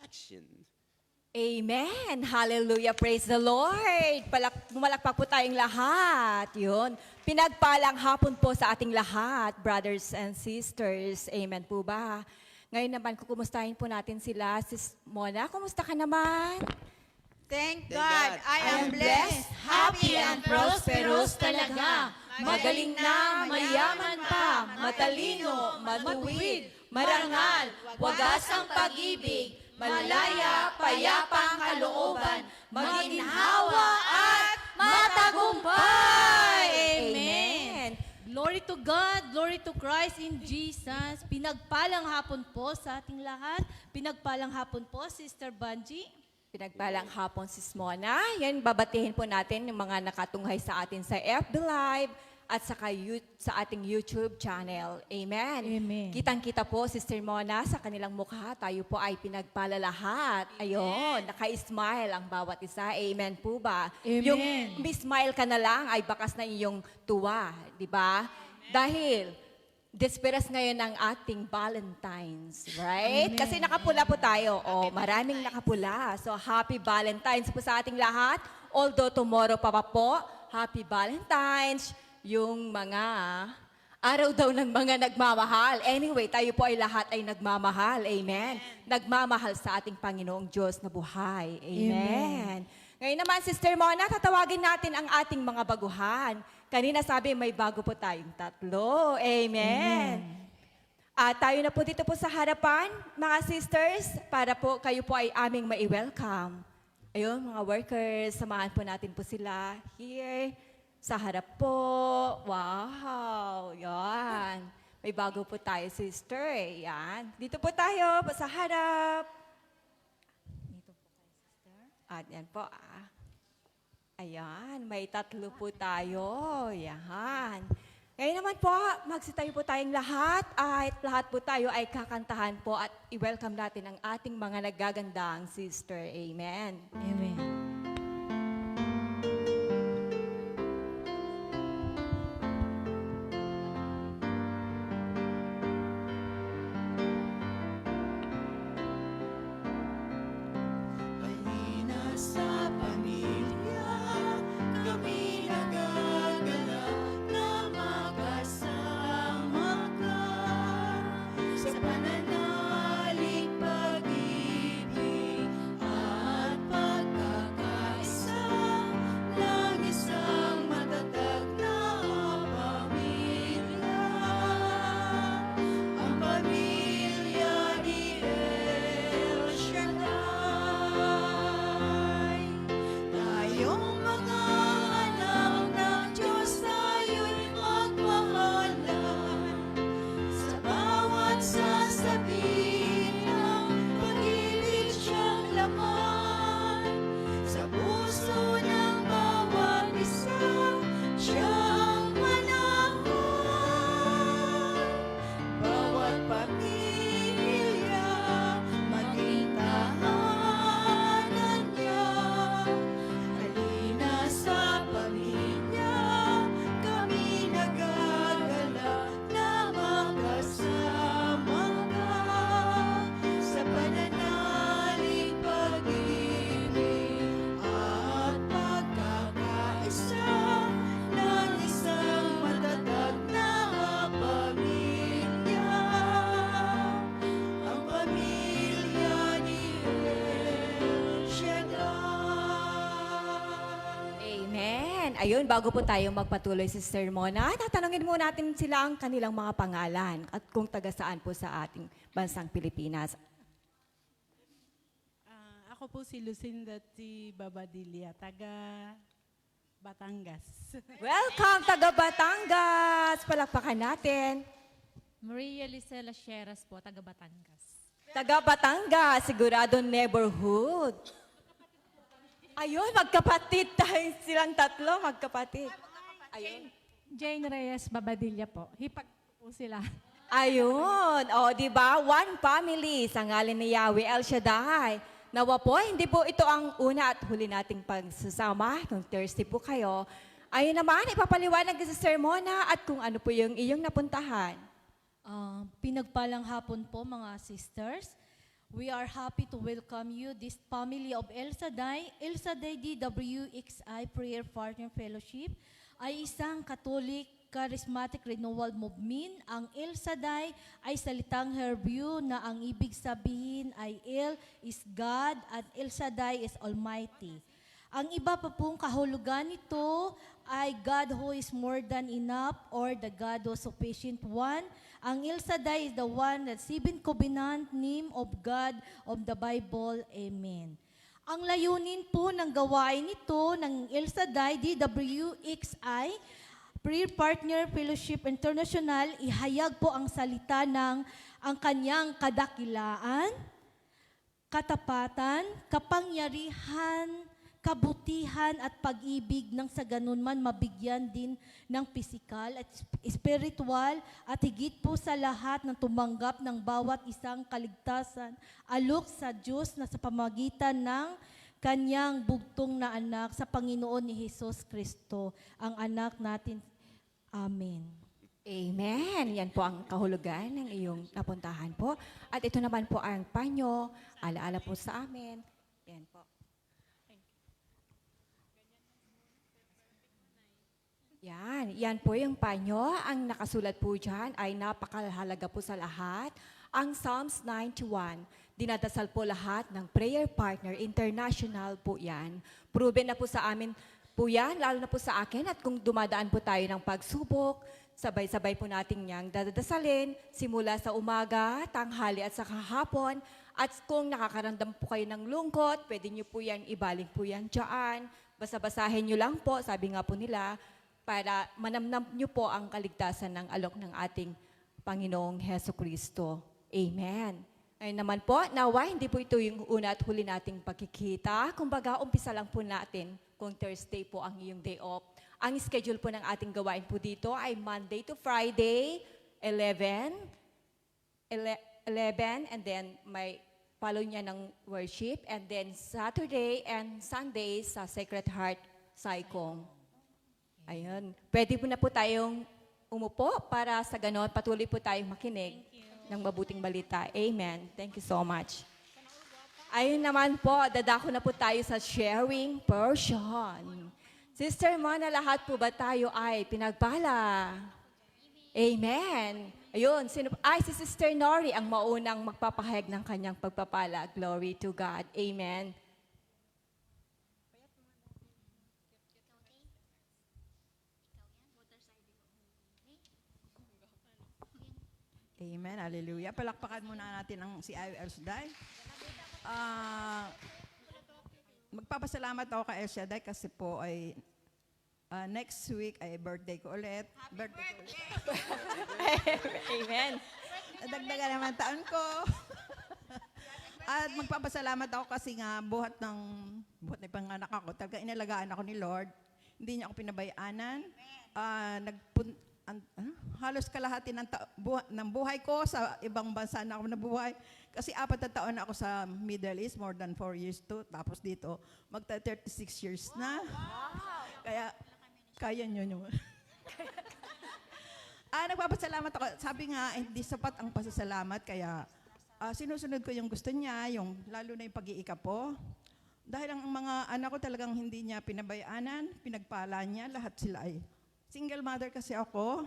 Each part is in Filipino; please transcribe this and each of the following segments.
action. Amen! Hallelujah! Praise the Lord! Malakpak po tayong lahat. Yun. Pinagpalang hapon po sa ating lahat, brothers and sisters. Amen po ba? Ngayon naman, kukumustahin po natin sila. Sis Mona, kumusta ka naman? Thank Thank God, God. I am blessed, happy and prosperous talaga. Magaling na, mayaman pa, matalino, matuwid, marangal, wagas ang pag-ibig, malaya, payapang kalooban, maginhawa at matagumpay! Amen! Glory to God, glory to Christ in Jesus. Pinagpalang hapon po sa ating lahat. Pinagpalang hapon po, Sister Banji. Pinagpalang hapon, Sis Mona. Yan, babatihin po natin yung mga nakatunghay sa atin sa FB Live at sa ating YouTube channel. Amen. Amen. Kitang-kita po, Sister Mona, sa kanilang mukha, tayo po ay pinagpala lahat. Ayun, naka-smile ang bawat isa. Amen po ba? Amen. Yung smile ka na lang ay bakas na iyong tuwa, di ba? Dahil desperas ngayon ang ating Valentine's, right? Amen. Kasi nakapula po tayo. Maraming nakapula. So, happy Valentine's po sa ating lahat. Although tomorrow pa po, happy Valentine's. Yung mga araw daw ng mga nagmamahal. Anyway, tayo po ay lahat ay nagmamahal. Amen. Nagmamahal sa ating Panginoong Diyos na buhay. Amen. Ngayon naman, Sister Mona, tatawagin natin ang ating mga baguhan. Kanina sabi, may bago po tayong tatlo. Amen. At tayo na po dito po sa harapan, mga sisters, para po kayo po ay aming mai-welcome. Ayun, mga workers, samahan po natin po sila here. Sa harap po. Wow. Yan. May bago po tayo, sister. Yan. Dito po tayo, sa harap. Dito po kayo, sister. At yan po, Ayan, may tatlo po tayo. Yan. Ngayon naman po, magsitayo po tayong lahat at lahat po tayo ay kakantahan po at i-welcome natin ang ating mga nagagandang sister. Amen. Amen. Halina sa pamilya, kami nagagalak na magkasama ka sa pananalig, pag-ibig at pagkakaisa ng isang matatag na pamilya. Ang pamilya ni El Shaddai. Tayong mga anak ng Diyos, tayo'y magmahalan. Sa bawat sasabihin ng pag-ibig siyang laman. Sa puso ng bawat isa, siyang manahal. Bawat pamilya, maging tahanan niya. Halina sa pamilya, kami nagagalak na magkasama ka. Sa pananalig, pag-ibig at pagkakaisa ng isang matatag na pamilya. Ang pamilya ni El Shaddai. Amen. Ayun, bago po tayo magpatuloy, Sister Mona, tatanungin muna natin sila ang kanilang mga pangalan at kung taga saan po sa ating bansang Pilipinas. Ako po si Lucinda T. Babadilla, taga Batangas. Welcome, taga Batangas! Palakpakan natin. Maria Lisela Sieras po, taga Batangas. Taga Batangas, sigurado neighborhood. Ayun, magkapatid tayo silang tatlo, magkapatid. Ayun. Jane Reyes Babadilla po. Hipag po sila. Ayun. O, di ba? One family sa ngalan ni Yahweh El Shaddai. Nawa po, hindi po ito ang una at huli nating pagsasama. Kung thirsty po kayo, ayun naman, ipapaliwanag sa Sister Mona at kung ano po yung iyong napuntahan. Pinagpalang hapon po mga sisters. We are happy to welcome you, this family of El Shaddai. El Shaddai DWXI Prayer Partner Fellowship ay isang Catholic Charismatic Renewal Movement. Ang El Shaddai ay salitang Hebrew na ang ibig sabihin ay El is God at El Shaddai is Almighty. Ang iba pa pong kahulugan nito ay God who is more than enough or the God who is sufficient one. Ang El Shaddai is the one that seven covenant name of God of the Bible. Amen. Ang layunin po ng gawain nito ng El Shaddai DWXI, Prayer Partner Fellowship International, ihayag po ang salita ng ang kanyang kadakilaan, katapatan, kapangyarihan, kabutihan at pag-ibig nang sa ganun man mabigyan din ng pisikal at spiritual at higit po sa lahat ng tumanggap ng bawat isang kaligtasan alok sa Diyos na sa pamagitan ng kanyang bugtong na anak sa Panginoon ni Hesus Kristo, ang anak natin. Amen. Amen. Yan po ang kahulugan ng iyong napuntahan po. At ito naman po ang panyo, alaala po sa amin. Yan po. Yan po yung panyo. Ang nakasulat po dyan ay napakahalaga po sa lahat. Ang Psalms 91, dinadasal po lahat ng Prayer Partner International po yan. Proven na po sa amin po yan, lalo na po sa akin. At kung dumadaan po tayo ng pagsubok, sabay-sabay po natin yang dadasalin simula sa umaga, tanghali at sa kahapon. At kung nakakaramdam po kayo ng lungkot, pwede nyo po yan, ibaling po yan dyan. Basta-basahin nyo lang po, sabi nga po nila, para manamnam nyo po ang kaligtasan ng alok ng ating Panginoong Heso Kristo. Amen. Ayun naman po, nawa, hindi po ito yung una at huli nating pagkikita. Kumbaga, umpisa lang po natin kung Thursday po ang iyong day off. Ang schedule po ng ating gawain po dito ay Monday to Friday, 11, and then may follow niya ng worship, and then Saturday and Sunday sa Sacred Heart Saicong. Ayun. Pwede po na po tayong umupo para sa ganon patuloy po tayong makinig ng mabuting balita. Amen. Thank you so much. Ayun naman po, dadako na po tayo sa sharing portion. Sister Mona, lahat po ba tayo ay pinagpala? Amen. Ayun, si Sister Nori ang maunang magpapahayag ng kanyang pagpapala. Glory to God. Amen. Amen, hallelujah. Palakpakan muna natin ang si El Shaddai. Magpapasalamat ako kay El Shaddai kasi po ay next week ay birthday ko ulit. Amen. Dagdagan naman taon ko. At magpapasalamat ako kasi nga buhat ng panganak ako. Talaga inalagaan ako ni Lord. Hindi niya ako pinabayaanan. Halos kalahati ng buhay ko sa ibang bansa na ako nabuhay. Kasi 4 na taon na ako sa Middle East, more than 4 years to. Tapos dito, magta 36 years na. Kaya, kaya nyo nyo. Nagpapasalamat ako. Sabi nga, hindi sapat ang pasasalamat. Kaya, sinusunod ko yung gusto niya, lalo na yung pag-iikapo. Dahil ang mga anak ko talagang hindi niya pinabayaanan, pinagpala niya, lahat sila ay single mother kasi ako.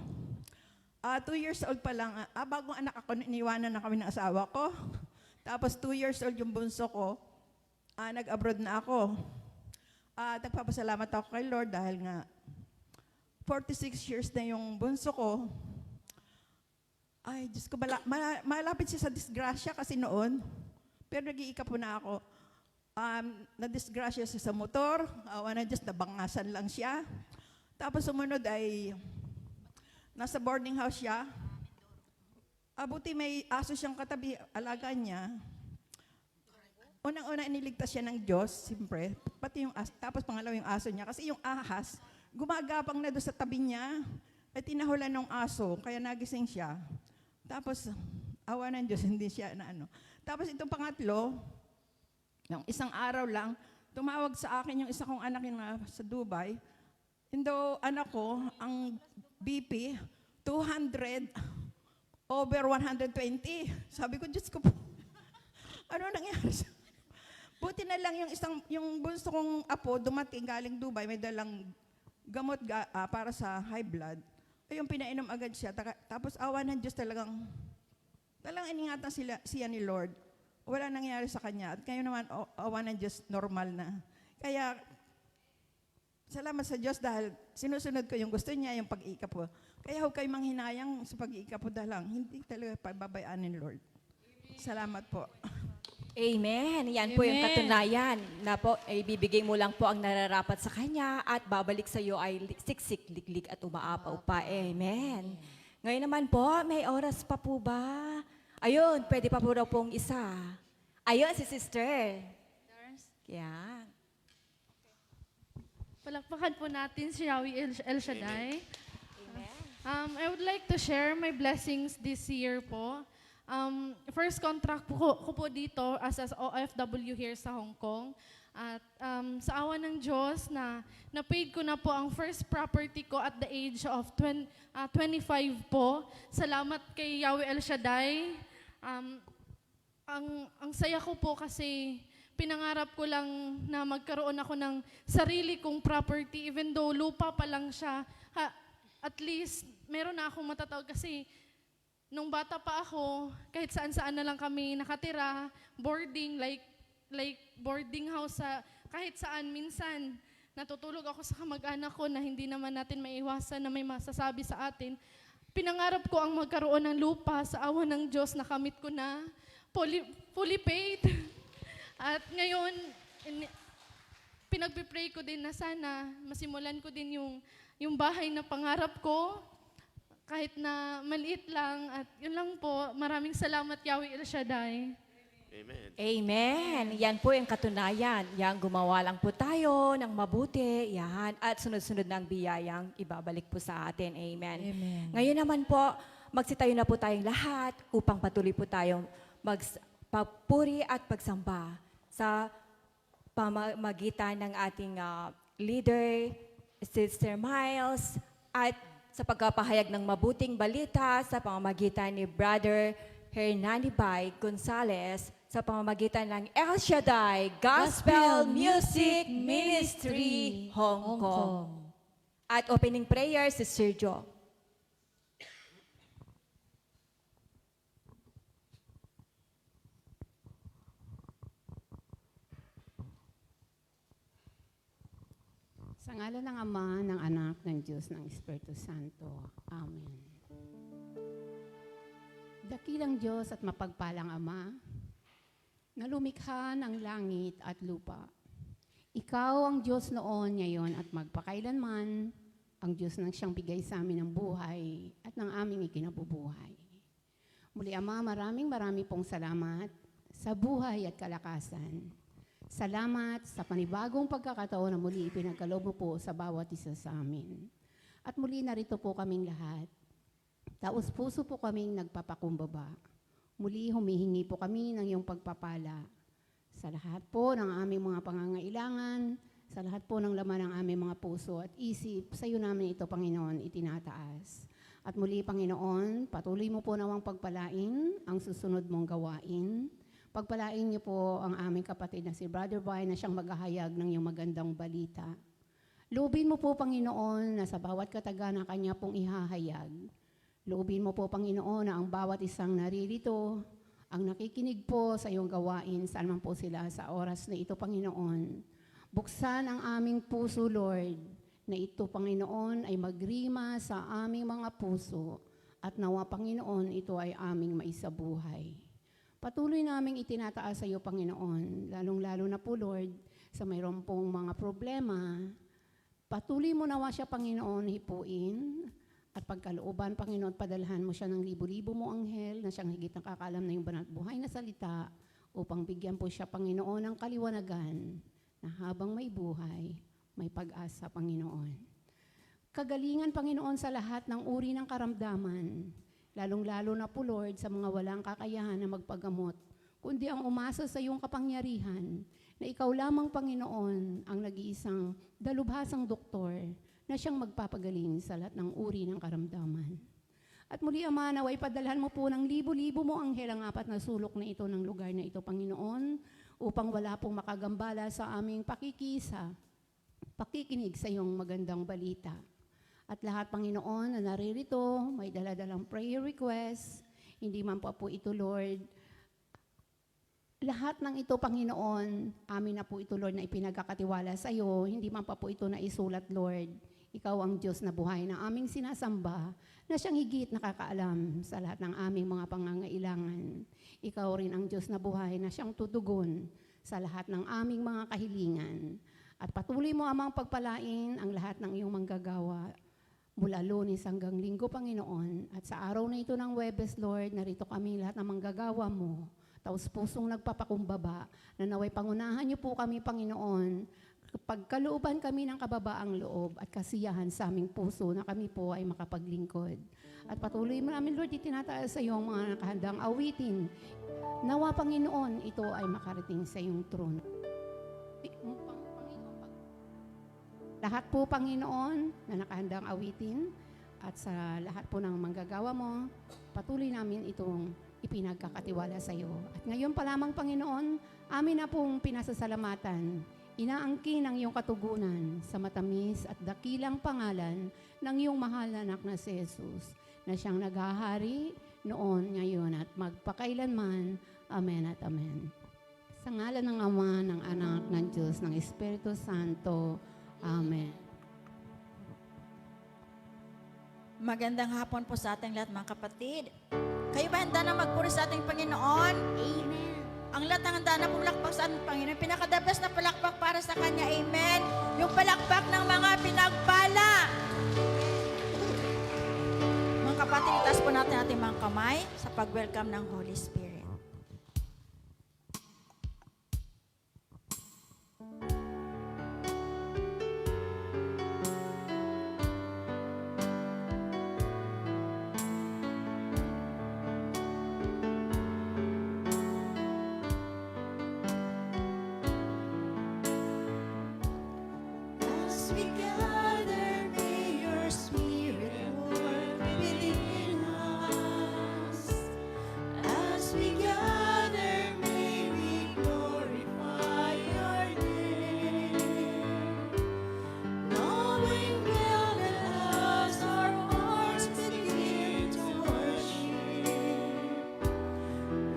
2 years old pa lang, bagong anak ako, iniwanan na kami ng asawa ko. Tapos 2 years old yung bunso ko, nag-abroad na ako. Nagpapasalamat ako kay Lord dahil nga 46 years na yung bunso ko. Ay, Diyos ko, malapit siya sa disgrasya kasi noon. Pero nag-iika po na ako. Na-disgrasya siya sa motor, awa na Diyos, nabangasan lang siya. Tapos sumunod ay nasa boarding house siya. Buti may aso siyang katabi, alaga niya. Unang-una iniligtas siya ng Diyos, siyempre. Pati yung aso, tapos pangalawa yung aso niya. Kasi yung ahas, gumagapang na doon sa tabi niya. At tinahulan ng aso, kaya nagising siya. Tapos, awa ng Diyos, hindi siya na ano. Tapos itong pangatlo, yung isang araw lang, tumawag sa akin yung isa kong anak na sa Dubai. Anak ko, ang BP, 200 over 120. Sabi ko, Diyos ko po, Ano nangyari sa... Buti na lang yung bunso kong apo, dumating galing Dubai, may dalang gamot para sa high blood. Ayun, pinainom agad siya. Tapos awa ng Diyos talagang iningatan siya ni Lord. Wala nangyari sa kanya. At ngayon naman, awa ng Diyos, normal na. Kaya, salamat sa Diyos dahil sinusunod ko yung gusto niya, yung pag-iikap ko. Kaya huwag kayo manghinayang sa pag-iikap ko dahil hindi talaga pababayaan ni Lord. Salamat po. Amen. Yan po yung Amen. katunayan na po, ibibigay mo lang po ang nararapat sa Kanya at babalik sa iyo ay siksik, liklik at umaapaw pa. Amen. Ngayon naman po, may oras pa po ba? Ayun, pwede pa po daw pong isa. Ayun, si Sister. Yan. Palakpakan po natin si Yahweh El Shaddai. I would like to share my blessings this year po. First contract ko po dito as OFW here sa Hong Kong. At sa awa ng Diyos na-paid ko na po ang first property ko at the age of 25 po. Salamat kay Yahweh El Shaddai. Ang saya ko po kasi pinangarap ko lang na magkaroon ako ng sarili kong property even though lupa pa lang siya. At least meron na akong matatawag kasi nung bata pa ako, kahit saan-saan na lang kami nakatira, boarding, like boarding house kahit saan. Minsan, natutulog ako sa kamag-anak ko na hindi naman natin maiwasan na may masasabi sa atin. Pinangarap ko ang magkaroon ng lupa sa awa ng Diyos, nakamit ko na, fully paid. At ngayon, pinagpipray ko din na sana masimulan ko din yung bahay na pangarap ko, kahit na maliit lang. At yun lang po, maraming salamat Yahweh El Shaddai. Amen. Amen. Yan po yung katunayan. Yan, gumawa lang po tayo ng mabuti. Yan. At sunod-sunod ng biyayang ibabalik po sa atin. Amen. Amen. Ngayon naman po, magsitayo na po tayong lahat upang patuloy po tayong magpapuri at pagsamba sa pamamagitan ng ating leader, Sister Miles, at sa pagkapahayag ng mabuting balita sa pamamagitan ni Brother Hernani Bay Gonzalez sa pamamagitan ng El Shaddai Gospel Music Ministry Hong Kong. At opening prayer si Sir Joe. Sa ngalan ng Ama, ng Anak, ng Diyos, ng Espiritu Santo. Amen. Dakilang Diyos at mapagpalang Ama, na lumikha ng langit at lupa. Ikaw ang Diyos noon, ngayon at magpakailanman, ang Diyos nang siyang bigay sa amin ng buhay at ng aming ikinabubuhay. Muli Ama, maraming pong salamat sa buhay at kalakasan. Salamat sa panibagong pagkakataon na muli ipinagkaloob mo po sa bawat isa sa amin. At muli narito po kaming lahat. Taos puso po kaming nagpapakumbaba. Muli humihingi po kami ng iyong pagpapala sa lahat po ng aming mga pangangailangan, sa lahat po ng laman ng aming mga puso at isip. Sa iyo namin ito, Panginoon, itinataas. At muli, Panginoon, patuloy mo po nawang pagpalain ang susunod mong gawain. Pagpalain niyo po ang aming kapatid na si Brother Bay na siyang maghahayag ng iyong magandang balita. Loobin mo po, Panginoon, na sa bawat kataga na kanya pong ihahayag. Loobin mo po, Panginoon, na ang bawat isang naririto, ang nakikinig po sa iyong gawain, saan man po sila sa oras na ito, Panginoon. Buksan ang aming puso, Lord, na ito, Panginoon, ay magrima sa aming mga puso at nawa, Panginoon, ito ay aming maisabuhay. Patuloy naming itinataas sa iyo, Panginoon, lalong-lalo na po, Lord, sa mayroon pong mga problema. Patuloy mo nawa siya, Panginoon, hipuin at pagkalooban, Panginoon, padalhan mo siya ng libo-libo mo anghel na siyang higit nakakalam na yung banal buhay na salita upang bigyan po siya, Panginoon, ng kaliwanagan na habang may buhay, may pag-asa, Panginoon. Kagalingan, Panginoon, sa lahat ng uri ng karamdaman, lalong-lalo na po, Lord, sa mga walang kakayahan na magpagamot, kundi ang umasa sa iyong kapangyarihan, na ikaw lamang, Panginoon, ang nag-iisang dalubhasang doktor na siyang magpapagaling sa lahat ng uri ng karamdaman. At muli, Ama, naway padalhan mo po ng libo-libo mo anghel ang apat na sulok na ito ng lugar na ito, Panginoon, upang wala pong makagambala sa aming pakikinig sa iyong magandang balita. At lahat, Panginoon, na naririto, may daladalang prayer request, hindi man po ito, Lord. Lahat ng ito, Panginoon, amin na po ito, Lord, na ipinagkakatiwala sa iyo, hindi man pa po ito naisulat, Lord. Ikaw ang Diyos na buhay na aming sinasamba, na siyang higit nakakaalam sa lahat ng aming mga pangangailangan. Ikaw rin ang Diyos na buhay na siyang tutugon sa lahat ng aming mga kahilingan. At patuloy mo, Amang, pagpalain ang lahat ng iyong manggagawa mula Lunes hanggang Linggo, Panginoon. At sa araw na ito ng Huwebes, Lord, narito kami lahat ng manggagawa mo, taos pusong nagpapakumbaba, na naway pangunahan niyo po kami, Panginoon, pagkalooban kami ng kababaang loob at kasiyahan sa aming puso na kami po ay makapaglingkod. At patuloy mo namin, Lord, itinataas sa iyong mga nakahandang awitin. Nawa, Panginoon, ito ay makarating sa iyong trono. Lahat po, Panginoon, na nakahandang awitin at sa lahat po ng manggagawa mo, patuloy namin itong ipinagkakatiwala sa iyo. At ngayon pa lamang, Panginoon, amin na pong pinasasalamatan, inaangkin ang iyong katugunan sa matamis at dakilang pangalan ng iyong mahal na anak na si Jesus, na siyang naghahari noon, ngayon, at magpakailanman. Amen at amen. Sa ngalan ng Ama, ng Anak, ng Diyos, ng Espiritu Santo. Amen. Magandang hapon po sa ating lahat, mga kapatid. Kayo ba handa na magpuri sa ating Panginoon? Amen. Ang lahat ng handa na pumlakpak sa ating Panginoon. Pinakadabas na palakpak para sa Kanya. Amen. Yung palakpak ng mga pinagpala. Mga kapatid, itaas po natin ating mga kamay sa pag-welcome ng Holy Spirit. As we gather, may your Spirit work within us. As we gather, may we glorify your name. Knowing well that as our hearts begin to worship,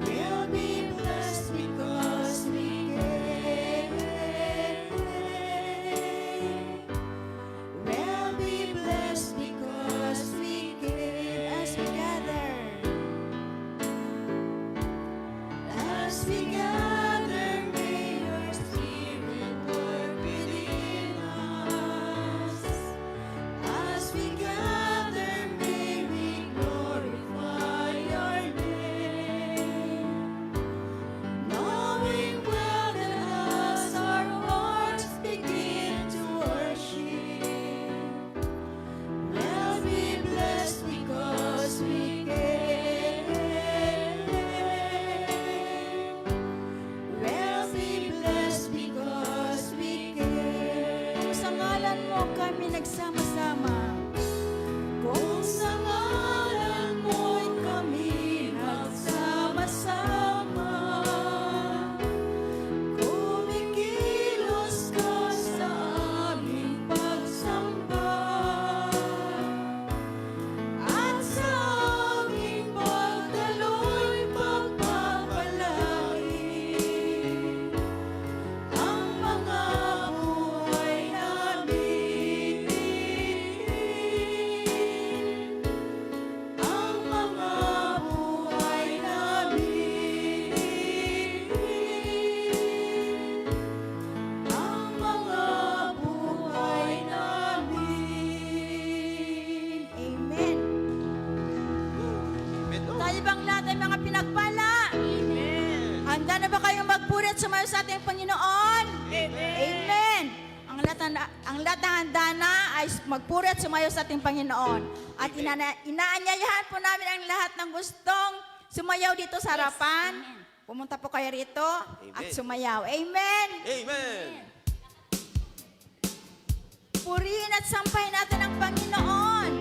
we'll be blessed because we gave. We'll be blessed because we gave. As we gather, may your Spirit work within us. As we gather, may we glorify your name. Knowing well that as our hearts begin to worship, we'll be blessed because we gave. We'll be blessed because we gave. Sa ngalan mo kami nagsama-sama. Kung sa ngalan mo'y kami nagsama-sama. Kumikilos ka sa aming pagsamba. At sa aming pagdaloy, pagpapalain ang mga buhay namin. Ang mga buhay namin. Ang mga buhay namin. Amen. Tayo bang lahat ay mga pinagpala? Amen. Handa na ba kayong magpuri at sumayo sa ating Panginoon? Amen. Amen. Ang lahat ng handa na ay magpuri at sumayo sa ating Panginoon. At inaanyayahan po namin ang lahat ng gustong sumayaw dito sa harapan. Pumunta po kayo rito at sumayaw. Amen. Amen. Purihin at sampahin natin ang Panginoon.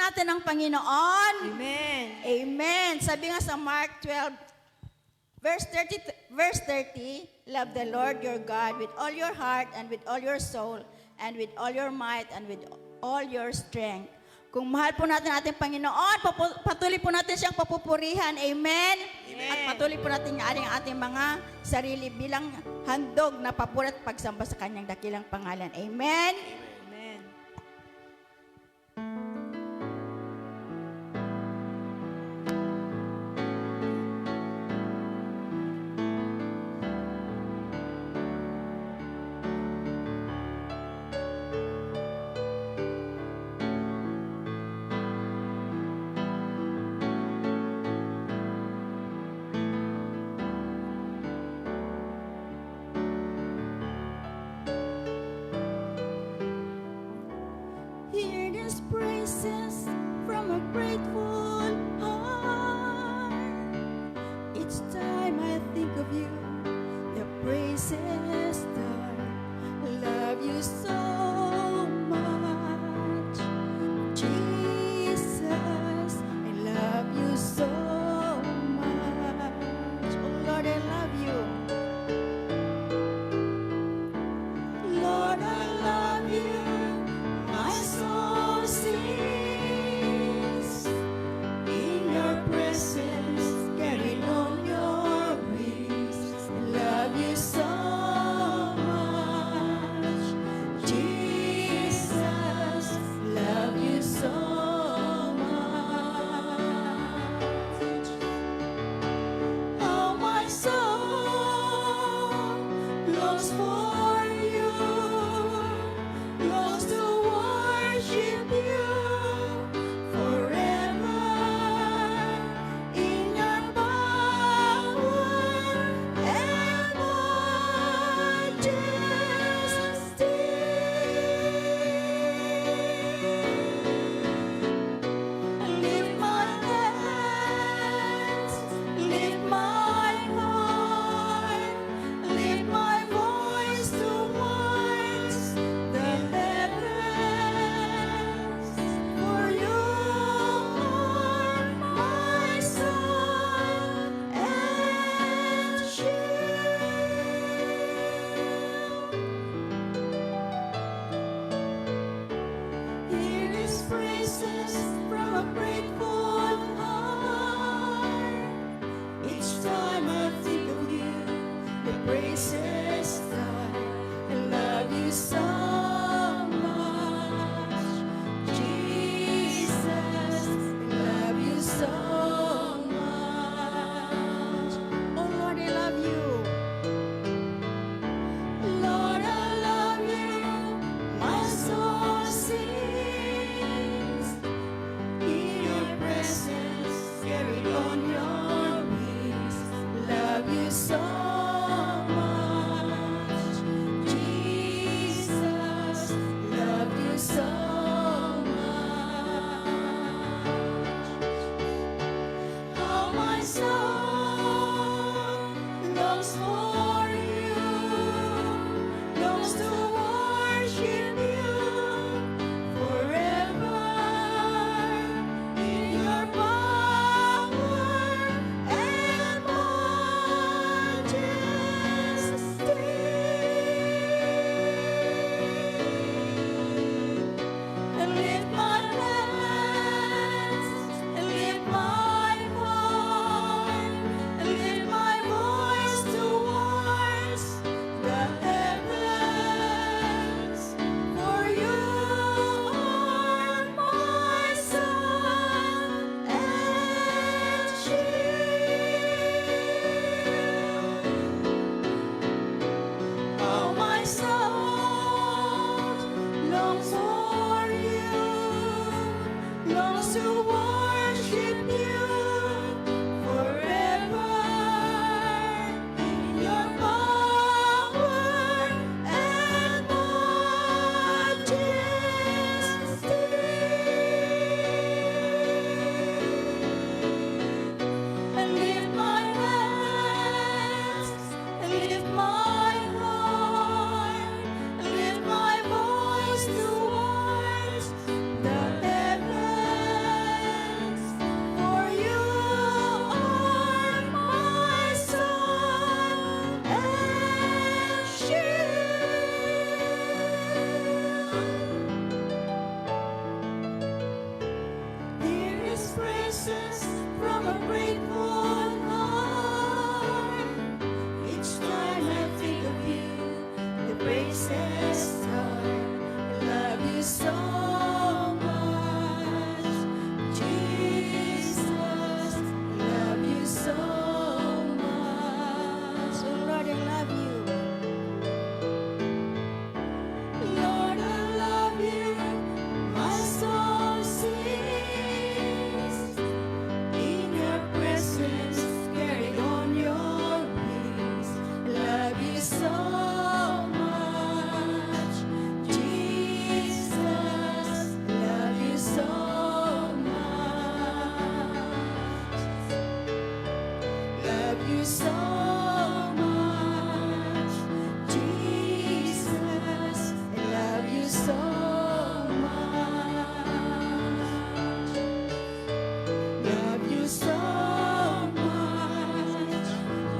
natin ang Panginoon. Amen. Amen. Sabi nga sa Mark 12, verse 30, love the Lord your God with all your heart and with all your soul and with all your might and with all your strength. Kung mahal po natin ating Panginoon, patuloy po natin siyang papupurihan. Amen? At patuloy po natin ang ating mga sarili bilang handog na papuri at pagsamba sa kanyang dakilang pangalan. Amen? Amen. Hear these praises from a grateful heart. Each time I think of you, the praises start. Love you so much, Jesus. I love you so much. Oh Lord, I love you. Lord, I love you. My soul sings in your presence, carried on your wings. I love you so much, Jesus. Love you so much. Oh, my soul longs for you, longs to worship you forever in your power and majesty. Lift my hands, lift my heart, lift my voice towards the heavens. For you are my sun and shield. Hear these praises from a grateful heart. Each time I think of you, the praises start. I love you so much, Jesus. I love you so much. Oh Lord, I love you. Lord, I love you. My soul sings in your presence, carried on your wings. Love you so much, Jesus. Love you so much. Oh, my soul longs for you, longs to worship you forever in your power and majesty. And lift my hands, and lift my heart, and lift my voice towards the heavens. For you are my sun and shield. Oh, my soul longs for you, longs to worship you forever in your power and majesty. And lift my hands, and lift my heart, and lift my voice towards the heavens. so much. Jesus, love you so much. Oh Lord, I love you. Lord, I love you. My soul sings. In your presence, carried on your wings. Love you so much. Jesus, love you so much. Love you so much. Jesus, love you so much. Love you so much.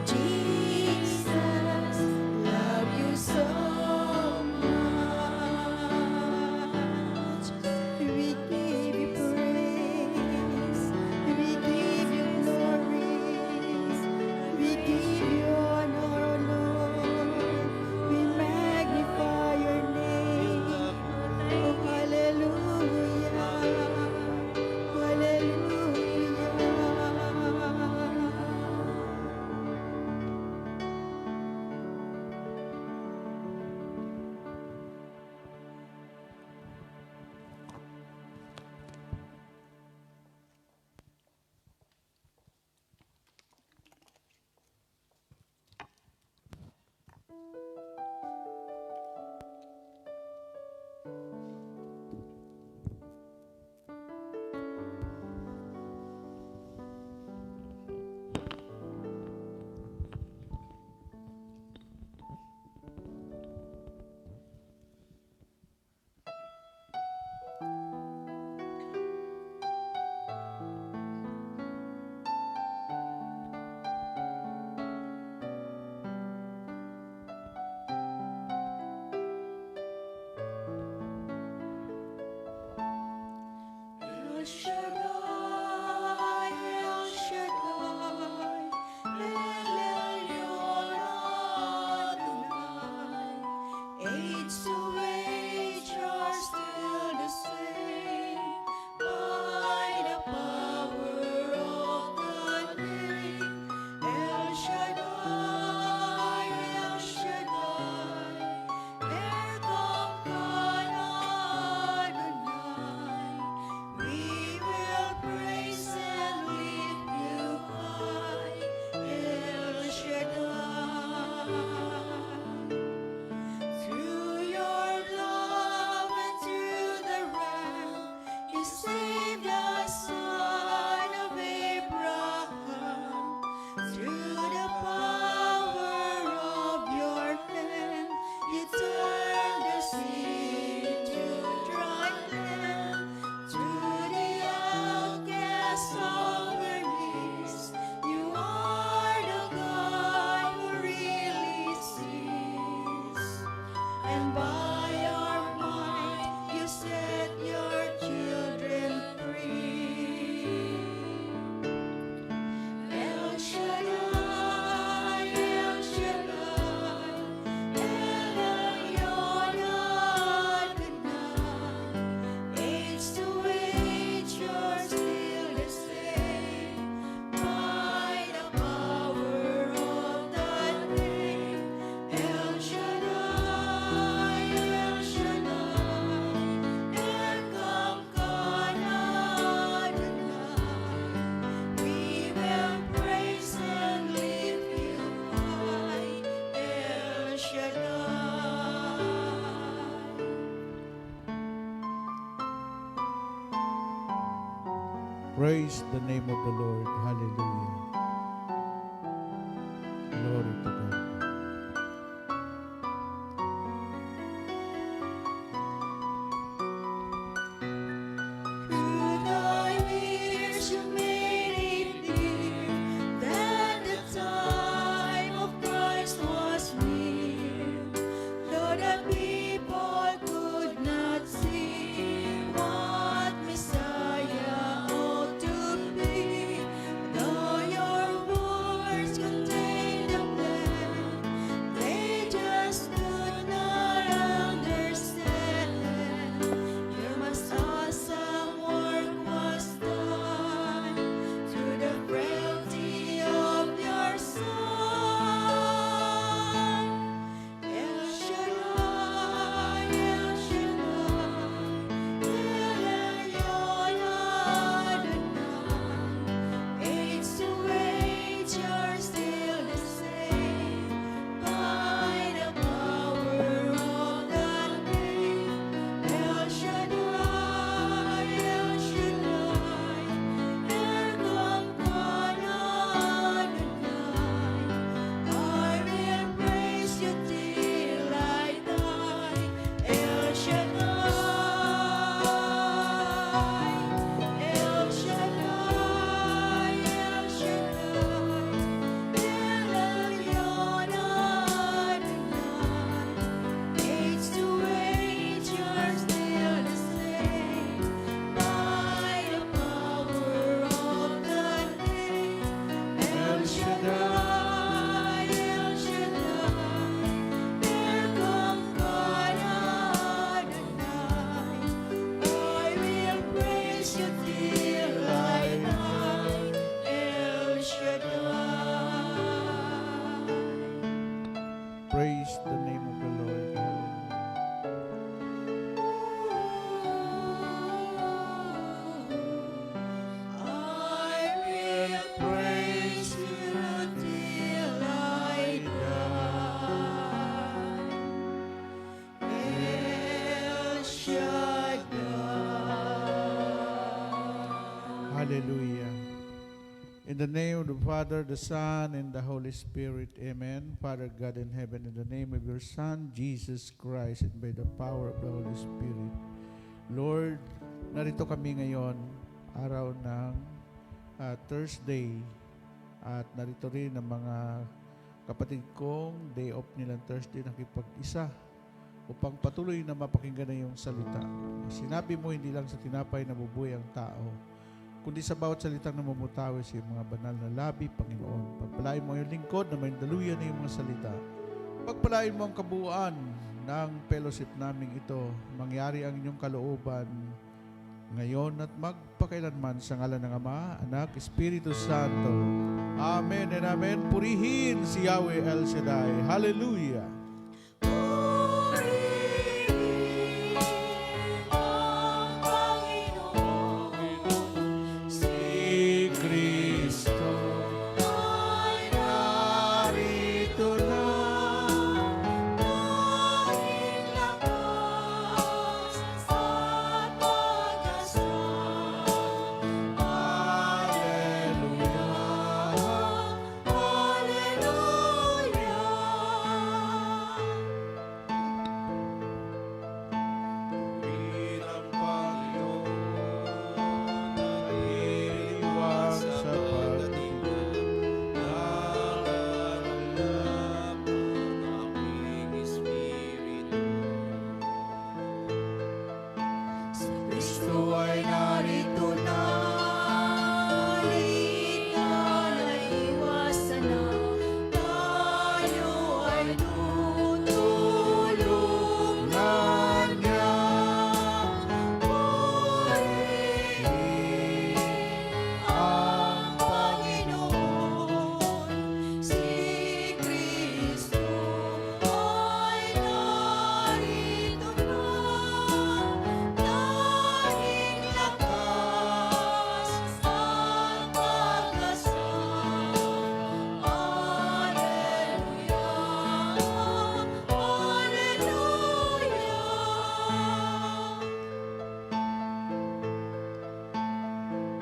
Jesus, love you so much. We give you praise. We give you glory. We give you honor, Lord. We magnify your name. Oh, hallelujah. Hallelujah. El Shaddai, El Shaddai, El Elyon Adonai. Age to age are still the same by the power of the name. El Shaddai, El Shaddai, Erkamkan Adonai. We will praise and lift you high, El Shaddai. Through your love and through the Ram, you saved the son of Abraham. Through the power of your hand, you turned the sea to dry land. Through the outcasts of their knees, you are the God who really sees. And by your might, you set your children free. El Shaddai, El Shaddai, El Elyon Adonai. Age to age, you're still the same by the power of that name. El Shaddai, El Shaddai, Erkamkan Adonai. We will praise and lift you high, El Shaddai. Praise the name of the Lord. Hallelujah. Glory to God. Through the years you made it clear that the time of Christ was near. Though the people could not see what Messiah ought to be, though your Hallelujah. In the name of the Father, the Son, and the Holy Spirit. Amen. Father God in heaven, in the name of your Son, Jesus Christ, and by the power of the Holy Spirit. Lord, narito kami ngayon, araw ng Thursday, at narito rin ang mga kapatid kong day off nilang Thursday, nakipag-isa upang patuloy na mapakinggan na yung salita. Sinabi mo, hindi lang sa tinapay na bubuhay ang tao, kundi sa bawat salitang namumutawi sa iyong mga banal na labi, Panginoon. Pagpalain mo yung lingkod na may daluyan na yung mga salita. Pagpalain mo ang kabuuan ng fellowship naming ito. Mangyari ang inyong kalooban ngayon at magpakailanman sa ngalan ng Ama, Anak, Espiritu Santo. Amen and amen. Purihin si Yahweh El Shaddai. Hallelujah. Si Kristo ay narito na, tanging lakas at pag-asa. Hallelujah, hallelujah. Hirang Panginoon, nag-iiwan sa pagtingin, nakakalap ang aking espiritu. Si Kristo ay narito na, Halika na iwasan na, tayo ay tutulungan niya. Purihin ang Panginoon, si Kristo ay narito na, tanging lakas at pag-asa. Hallelujah, hallelujah.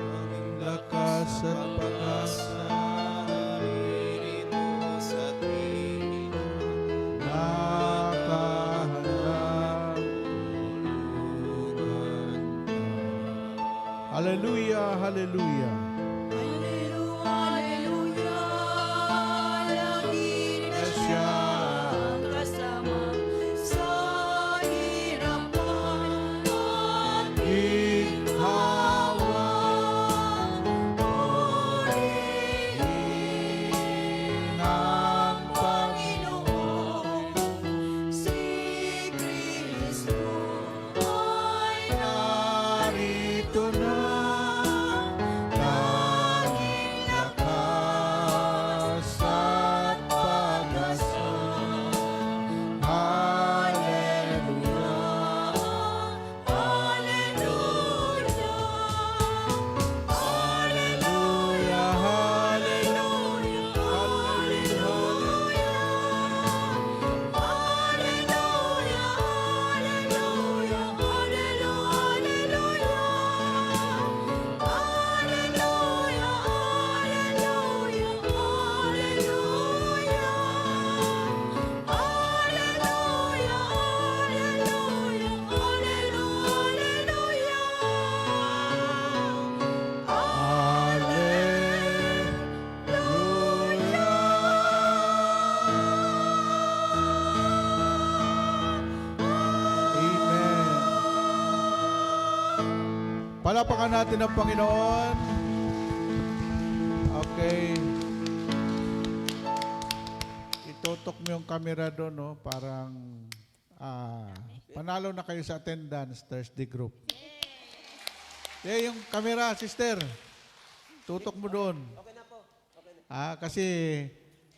Ang lakas at pag-asa, Narito sa tingin, nakahandang Hallelujah, hallelujah. Hallelujah, lagi na siya kasama sa hirapan at Ginhawa, purihin ang Panginoon, si Kristo ay narito na, tanging lakas at pag-asa. Hallelujah, hallelujah, hallelujah, Amen. Palapakan natin ang Panginoon. Okay. Itutok mo yung camera doon, no? Parang panalo na kayo sa attendance, Thursday group. Yung camera, sister. Tutok mo doon. Okay na po. Kasi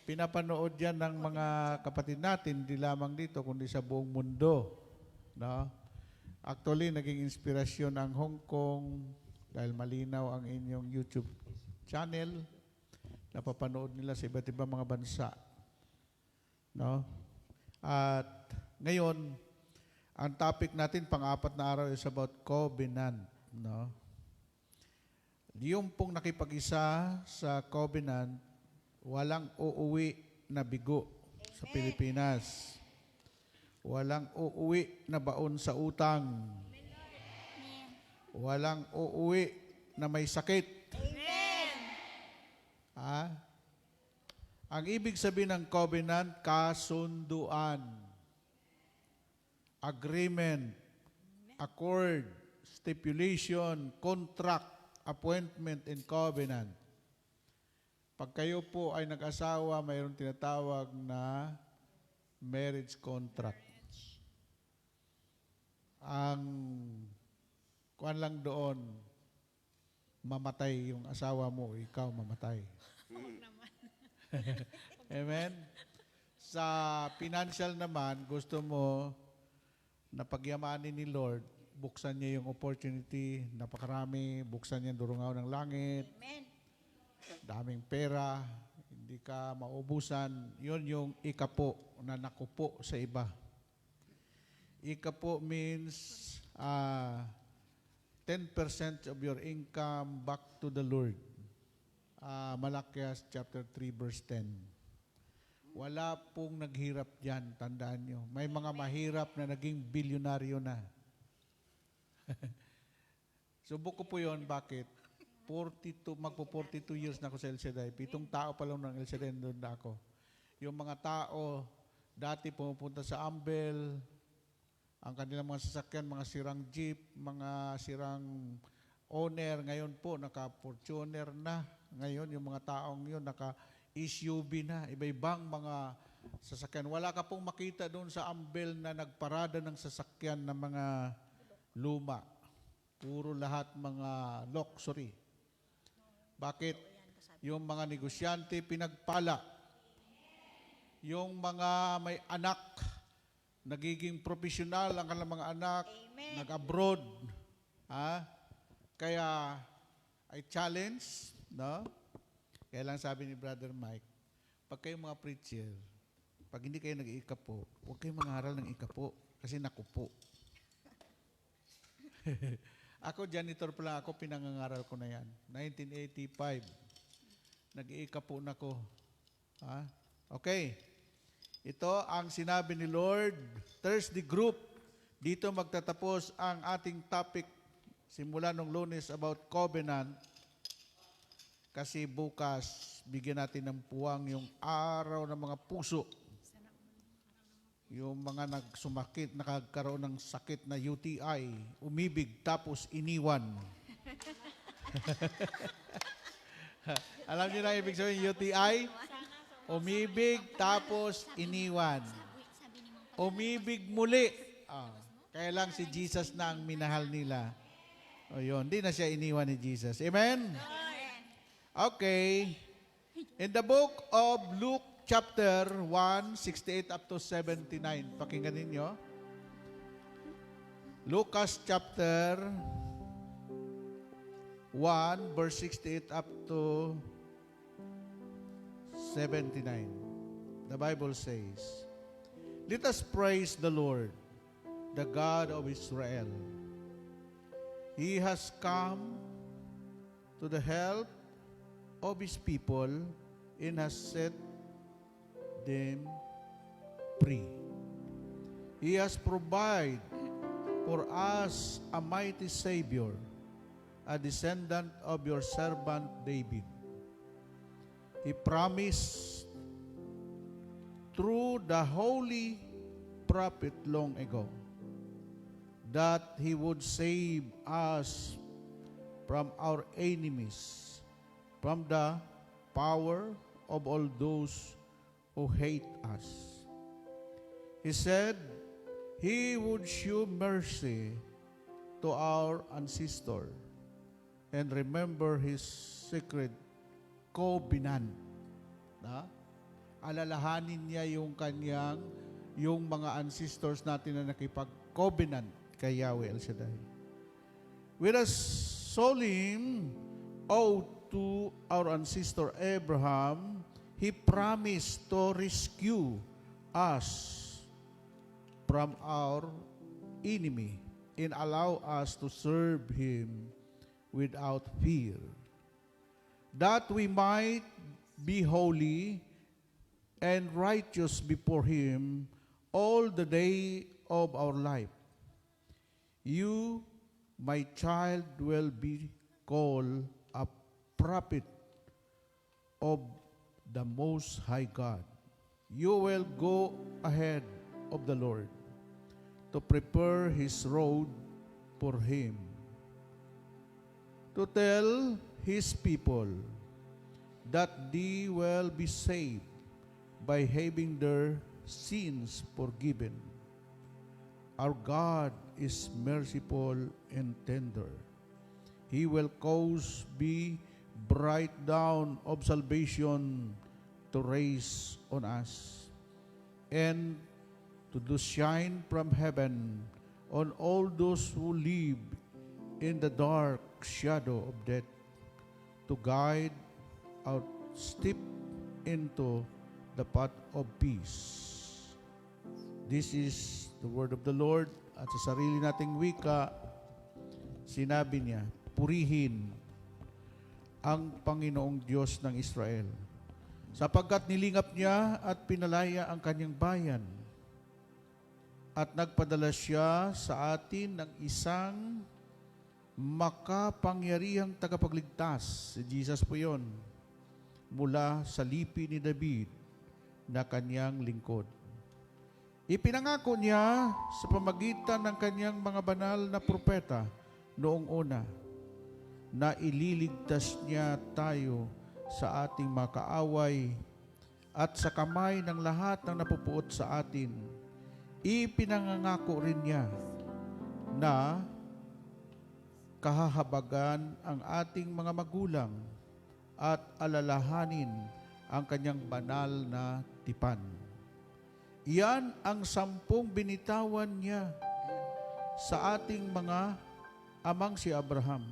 pinapanood yan ng mga kapatid natin, hindi lamang dito, kundi sa buong mundo. No? Actually, naging inspirasyon ang Hong Kong dahil malinaw ang inyong YouTube channel. Napapanood nila sa iba't ibang mga bansa. No? At ngayon, ang topic natin pang-apat na araw is about covenant. No? yung pong nakipag-isa sa covenant, walang uuwi na bigo sa Pilipinas. Walang uuwi na baon sa utang. Walang uuwi na may sakit. Ang ibig sabihin ng covenant, kasunduan, agreement, accord, stipulation, contract, appointment, and covenant. Pag kayo po ay nag-asawa, mayroon tinatawag na marriage contract. Ang kuan lang doon, mamatay yung asawa mo, ikaw mamatay. Amen? Sa financial naman, gusto mo na pagyamanin ni Lord, buksan niya yung opportunity, napakarami, buksan niya ang durungaw ng langit. Amen. Daming pera, hindi ka maubusan. Yun yung ikapo na nakupo sa iba. Ikapo means 10% of your income back to the Lord. Malakias chapter 3 verse 10. Wala pong naghirap dyan, tandaan nyo. May mga mahirap na naging bilyonaryo na. Subok ko po yun, bakit? Magpo 42 years na ako sa El Shaddai. 7 tao pa lang ng El Shaddai, doon na ako. Yung mga tao, dati pumupunta sa Ambel, ang kanilang mga sasakyan, mga sirang jeep, mga sirang owner, ngayon po, naka-Fortuner na. Ngayon, yung mga taong yun, naka-SUV na, iba-ibang mga sasakyan. Wala ka pong makita doon sa Ambel na nagparada ng sasakyan ng mga luma. Puro lahat mga luxury. Bakit? Yung mga negosyante pinagpala. Yung mga may anak, nagiging profesional ang kanilang mga anak, nag-abroad. Kaya, I challenge, no? Kaya lang sabi ni Brother Mike, pag kayong mga preacher, pag hindi kayo nag-iikapo, huwag kayong mangaral ng ikapo kasi nakupo. Ako, janitor pa lang ako, pinangangaral ko na yan. 1985, nag-iikapo na ko. Okay. Ito ang sinabi ni Lord, Thursday group. Dito magtatapos ang ating topic simula nung Lunes about covenant. Kasi bukas, bigyan natin ng puwang yung araw ng mga puso. Yung mga nagsumakit, nakagkaroon ng sakit na UTI, umibig tapos iniwan. Alam niyo na ibig sabihin UTI? Umibig tapos iniwan. Umibig muli. Kaya lang si Jesus na ang minahal nila. O yun, hindi na siya iniwan ni Jesus. Amen? Okay. In the book of Luke chapter 1, 68 up to 79. Pakinggan ninyo. Lucas chapter 1, verse 68 up to 79. The Bible says, let us praise the Lord, the God of Israel. He has come to the help of His people and has set them free. He has provided for us a mighty Savior, a descendant of your servant David. He promised through the holy prophet long ago that He would save us from our enemies, from the power of all those who hate us. He said He would show mercy to our ancestor and remember His sacred covenant. Alalahanin niya yung mga ancestors natin na nakipag-covenant kay Yahweh El Shaddai. With a solemn oath to our ancestor Abraham, He promised to rescue us from our enemy and allow us to serve Him without fear. that we might be holy and righteous before Him all the day of our life. You, my child, will be called a prophet of the Most High God. You will go ahead of the Lord to prepare His road for Him, to tell His people that they will be saved by having their sins forgiven. Our God is merciful and tender. He will cause be bright dawn of salvation to rise on us, and to do shine from heaven on all those who live in the dark shadow of death, to guide our step into the path of peace. This is the word of the Lord. At sa sarili nating wika, sinabi niya, purihin ang Panginoong Diyos ng Israel, sapagkat nilingap niya at pinalaya ang kanyang bayan, at nagpadala siya sa atin ng isang makapangyarihang tagapagligtas. Si Jesus po yun, mula sa lipi ni David na kanyang lingkod. Ipinangako niya sa pamagitan ng kanyang mga banal na propeta noong una na ililigtas niya tayo sa ating mga kaaway at sa kamay ng lahat ng napupuot sa atin. Ipinangangako rin niya na kahahabagan ang ating mga magulang at alalahanin ang kanyang banal na tipan. Iyan ang 10 binitawan niya sa ating mga amang si Abraham,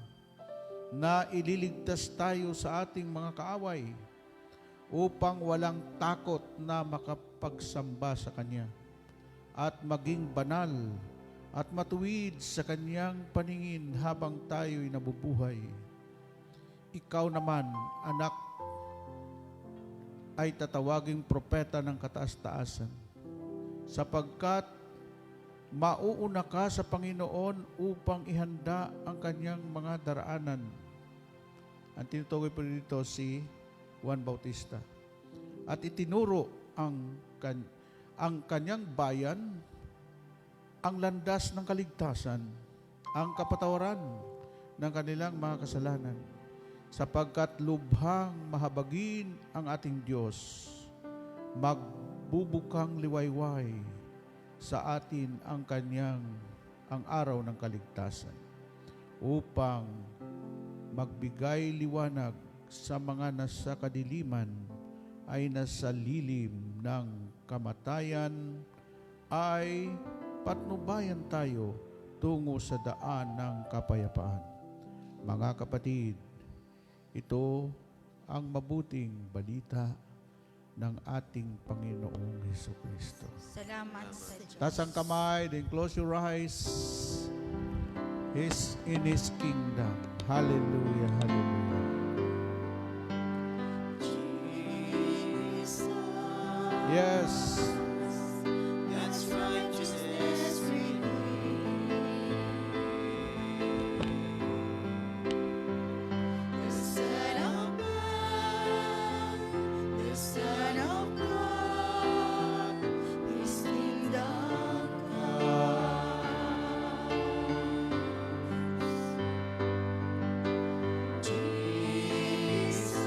na ililigtas tayo sa ating mga kaaway upang walang takot na makapagsamba sa Kanya at maging banal at matuwid sa Kanyang paningin habang tayo'y nabubuhay. Ikaw naman, anak, ay tatawaging propeta ng kataas-taasan, sapagkat mauuna ka sa Panginoon upang ihanda ang kanyang mga daraanan. Ang tinutukoy po dito si Juan Bautista. At itinuro ang kanyang bayan ang landas ng kaligtasan, ang kapatawaran ng kanilang mga kasalanan, sapagkat lubhang mahabagin ang ating Diyos, magbubukang liwayway sa atin ang araw ng kaligtasan, upang magbigay liwanag sa mga nasa kadiliman ay nasa lilim ng kamatayan, ay patnubayan tayo tungo sa daan ng kapayapaan. Mga kapatid, ito ang mabuting balita ng ating Panginoong Jesucristo. Salamat sa Diyos. Taas ang kamay, then close your eyes. He's in His kingdom. Hallelujah, hallelujah. Yes. That's righteousness we The Son of Man, the Son of God, His kingdom comes. Jesus,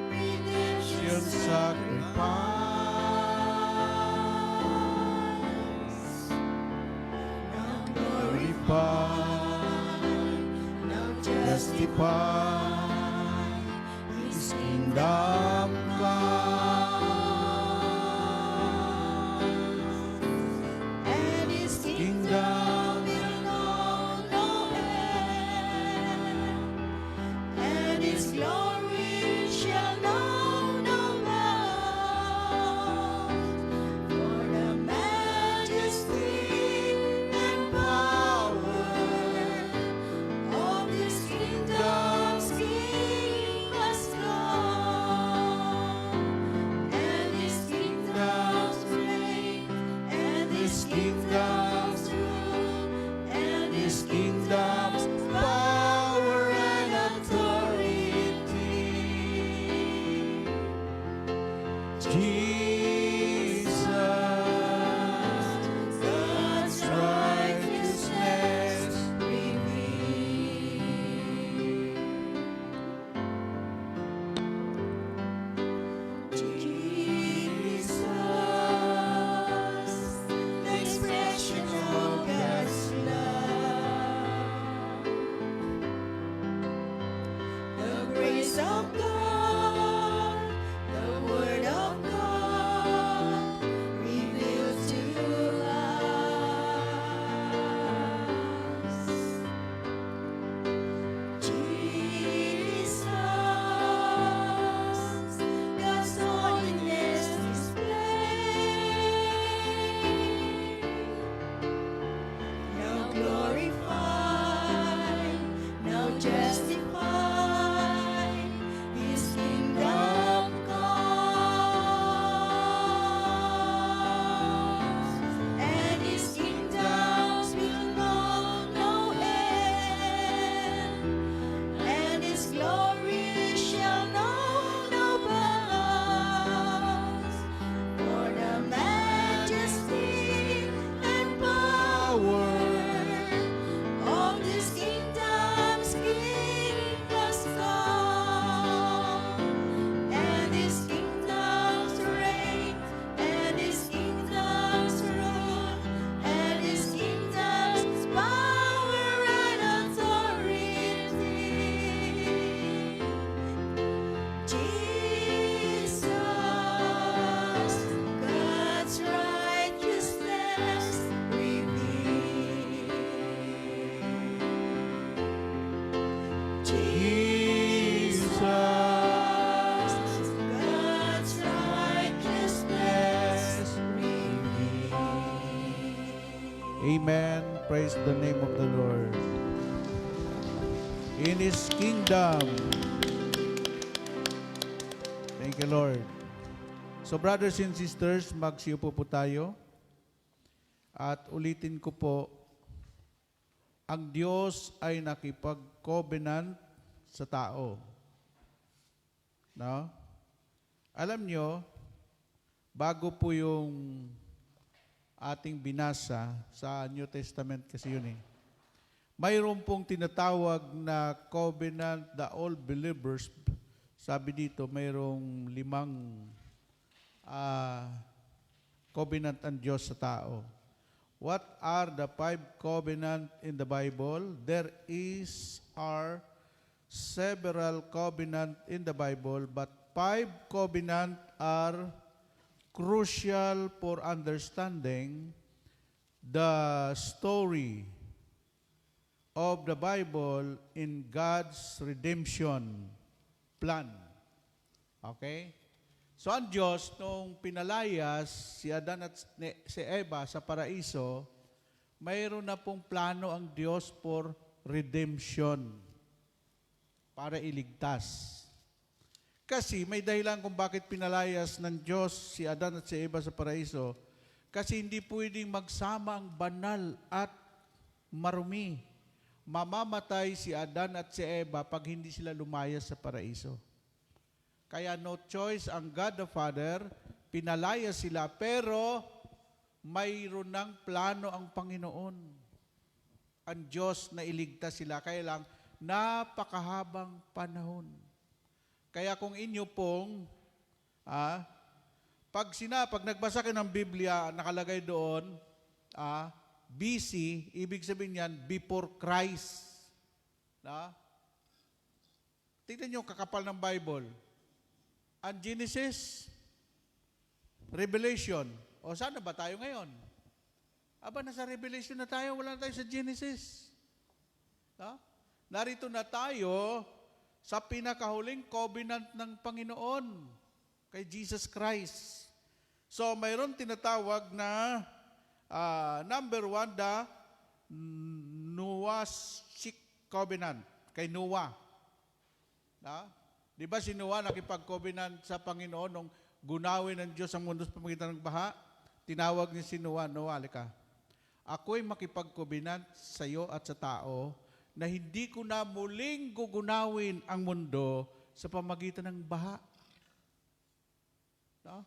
redemption Sacrifice, now glorify, now testify, His kingdom comes, and His kingdom will know no end, and His glory shall know no bound. For the majesty and power of His kingdom the name of the Lord. In His kingdom. Thank you, Lord. So brothers and sisters, magsiupo po tayo. At ulitin ko po, ang Diyos ay nakipag-covenant sa tao. No? Alam nyo, bago po yung ating binasa sa New Testament kasi yun eh, mayroon pong tinatawag na covenant, the all believers. Sabi dito, mayroong 5 covenant ang Diyos sa tao. What are the 5 covenant in the Bible? There are several covenant in the Bible, but 5 covenant are crucial for understanding the story of the Bible in God's redemption plan. Okay? So ang Diyos, nung pinalayas si Adan at si Eva sa paraiso, mayroon na pong plano ang Diyos for redemption para iligtas. Kasi may dahilan kung bakit pinalayas ng Diyos si Adan at si Eva sa paraiso. Kasi hindi pwedeng magsama ang banal at marumi. Mamamatay si Adan at si Eva pag hindi sila lumayas sa paraiso. Kaya no choice ang God the Father, pinalaya sila, pero mayroon ng plano ang Panginoon. Ang Diyos na iligtas sila, kaya lang napakahabang panahon. Kaya kung inyo pong, pag nagbasa kayo ng Biblia, nakalagay doon, BC, ibig sabihin yan, before Christ. Tingnan nyo kakapal ng Bible. Ang Genesis, Revelation. O saan na ba tayo ngayon? Aba, nasa Revelation na tayo, wala na tayo sa Genesis. Narito na tayo sa pinakahuling covenant ng Panginoon kay Jesus Christ. So, mayroon tinatawag na number 1, the Noahic covenant kay Noah. Di ba si Noah nakipag-covenant sa Panginoon nung gunawin ng Diyos ang mundo sa pamamagitan ng baha? Tinawag niya si Noah, Noah, halika. Ako'y makipag-covenant sa iyo at sa tao na hindi ko na muling gugunawin ang mundo sa pamamagitan ng baha.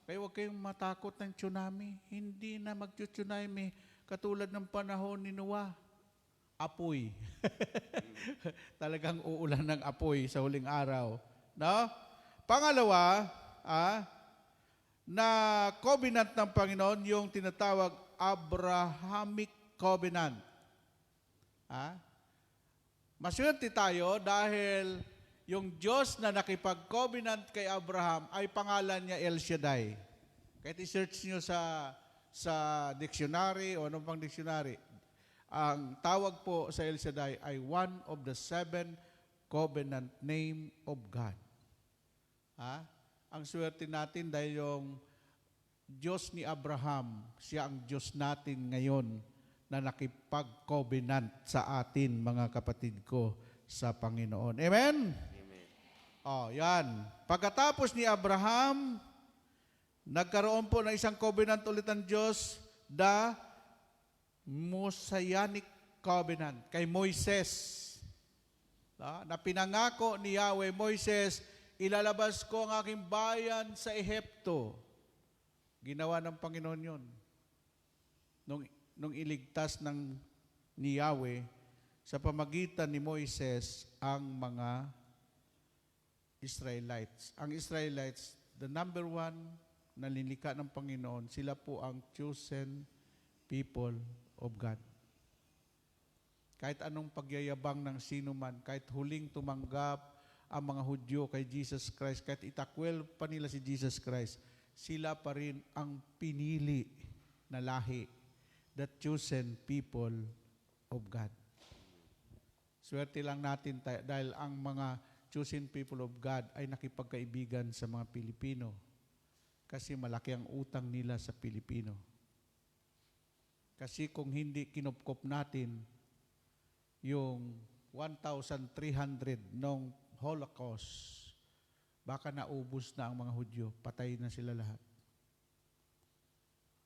Kaya huwag kayong matakot ng tsunami. Hindi na mag-tsunami katulad ng panahon ni Noah. Apoy. Talagang uulan ng apoy sa huling araw. No? Pangalawa, na covenant ng Panginoon, yung tinatawag Abrahamic covenant. Maswerte tayo dahil yung Diyos na nakipag-covenant kay Abraham ay pangalan niya El Shaddai. Kahit i-search nyo sa dictionary o anong pang dictionary, ang tawag po sa El Shaddai ay one of the 7 covenant name of God. Ang swerte natin dahil yung Diyos ni Abraham, siya ang Diyos natin ngayon na nakipag-covenant sa atin, mga kapatid ko, sa Panginoon. Amen? Yan. Pagkatapos ni Abraham, nagkaroon po ng isang covenant ulit ang Diyos, the Mosaic covenant, kay Moises. Na pinangako ni Yahweh, Moises, ilalabas ko ang aking bayan sa Ehipto. Ginawa ng Panginoon yun. Nung iligtas ni Yahweh, sa pamagitan ni Moises, ang mga Israelites. Ang Israelites, the number 1 na linlikha ng Panginoon, sila po ang chosen people of God. Kahit anong pagyayabang ng sino man, kahit huling tumanggap ang mga Hudyo kay Jesus Christ, kahit itakwel pa nila si Jesus Christ, sila pa rin ang pinili na lahi, the chosen people of God. Swerte lang natin dahil ang mga chosen people of God ay nakipagkaibigan sa mga Pilipino kasi malaki ang utang nila sa Pilipino. Kasi kung hindi kinupkop natin yung 1,300 nung Holocaust, baka naubos na ang mga Hudyo, patay na sila lahat.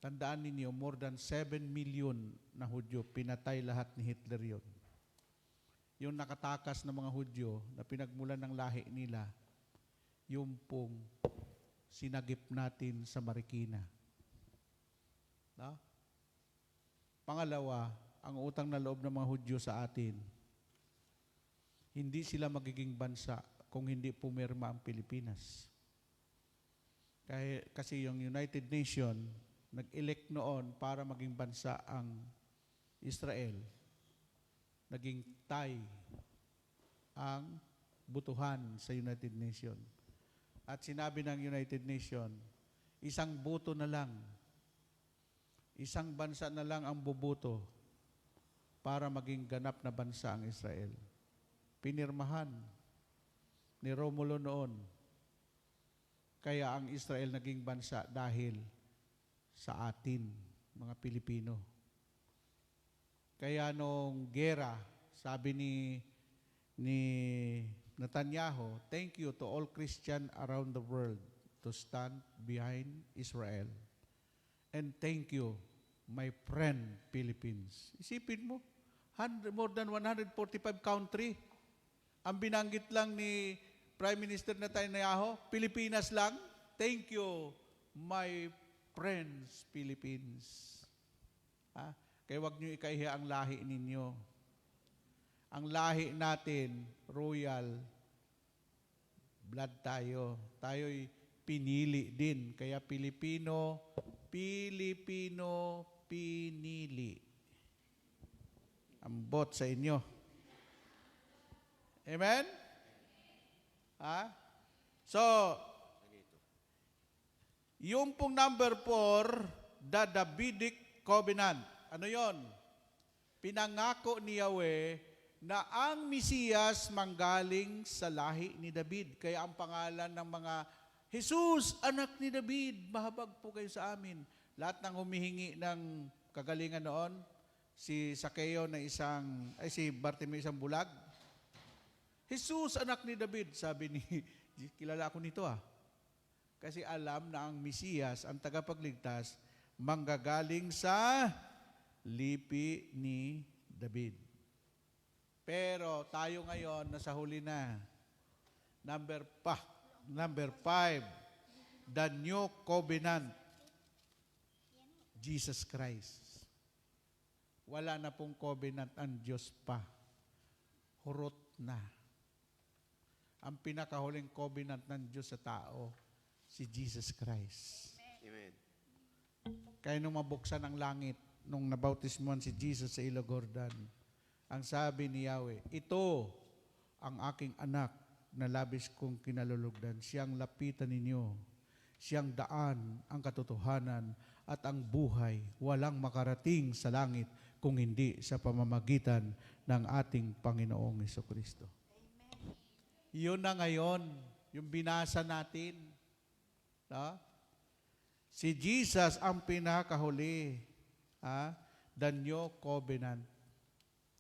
Tandaan ninyo, more than 7 million na Hudyo, pinatay lahat ni Hitler yun. Yung nakatakas na mga Hudyo na pinagmulan ng lahi nila, yung pong sinagip natin sa Marikina. No? Pangalawa, ang utang na loob ng mga Hudyo sa atin, hindi sila magiging bansa kung hindi pumirma ang Pilipinas. Kasi yung United Nations, nag-elect noon para maging bansa ang Israel. Naging tay ang butuhan sa United Nations. At sinabi ng United Nations, isang buto na lang, isang bansa na lang ang bubuto para maging ganap na bansa ang Israel. Pinirmahan ni Romulo noon. Kaya ang Israel naging bansa dahil sa atin, mga Pilipino. Kaya nung gera, sabi ni Netanyahu, thank you to all Christian around the world to stand behind Israel. And thank you, my friend, Philippines. Isipin mo, more than 145 country. Ang binanggit lang ni Prime Minister Netanyahu, Pilipinas lang. Thank you, my friends, Philippines. Kaya wag niyo ikahiya ang lahi ninyo. Ang lahi natin, royal blood tayo. Tayo'y pinili din. Kaya Pilipino, pinili. Ang bot sa inyo. Amen? So, yung pong number 4, the Davidic Covenant. Ano yon? Pinangako ni Yahweh na ang Mesiyas manggaling sa lahi ni David. Kaya ang pangalan ng mga Jesus, anak ni David, mahabag po kayo sa amin. Lahat ng humihingi ng kagalingan noon, si Sakeo na si Bartimeo isang bulag. Jesus, anak ni David, sabi ni, kilala ako nito Kasi alam na ang Mesiyas, ang tagapagligtas, manggagaling sa lipi ni David. Pero tayo ngayon, nasa huli na. Number 5, the new covenant, Jesus Christ. Wala na pong covenant ang Diyos pa. Hurot na. Ang pinakahuling covenant ng Diyos sa tao, si Jesus Christ. Amen. Kaya nung mabuksan ang langit, nung nabautismuhan si Jesus sa Ilog Jordan, ang sabi ni Yahweh, ito ang aking anak na labis kong kinalulugdan. Siyang lapitan ninyo. Siyang daan, ang katotohanan, at ang buhay. Walang makarating sa langit kung hindi sa pamamagitan ng ating Panginoong Jesucristo. Yun na ngayon, yung binasa natin. Si Jesus ang pinakahuli. The new covenant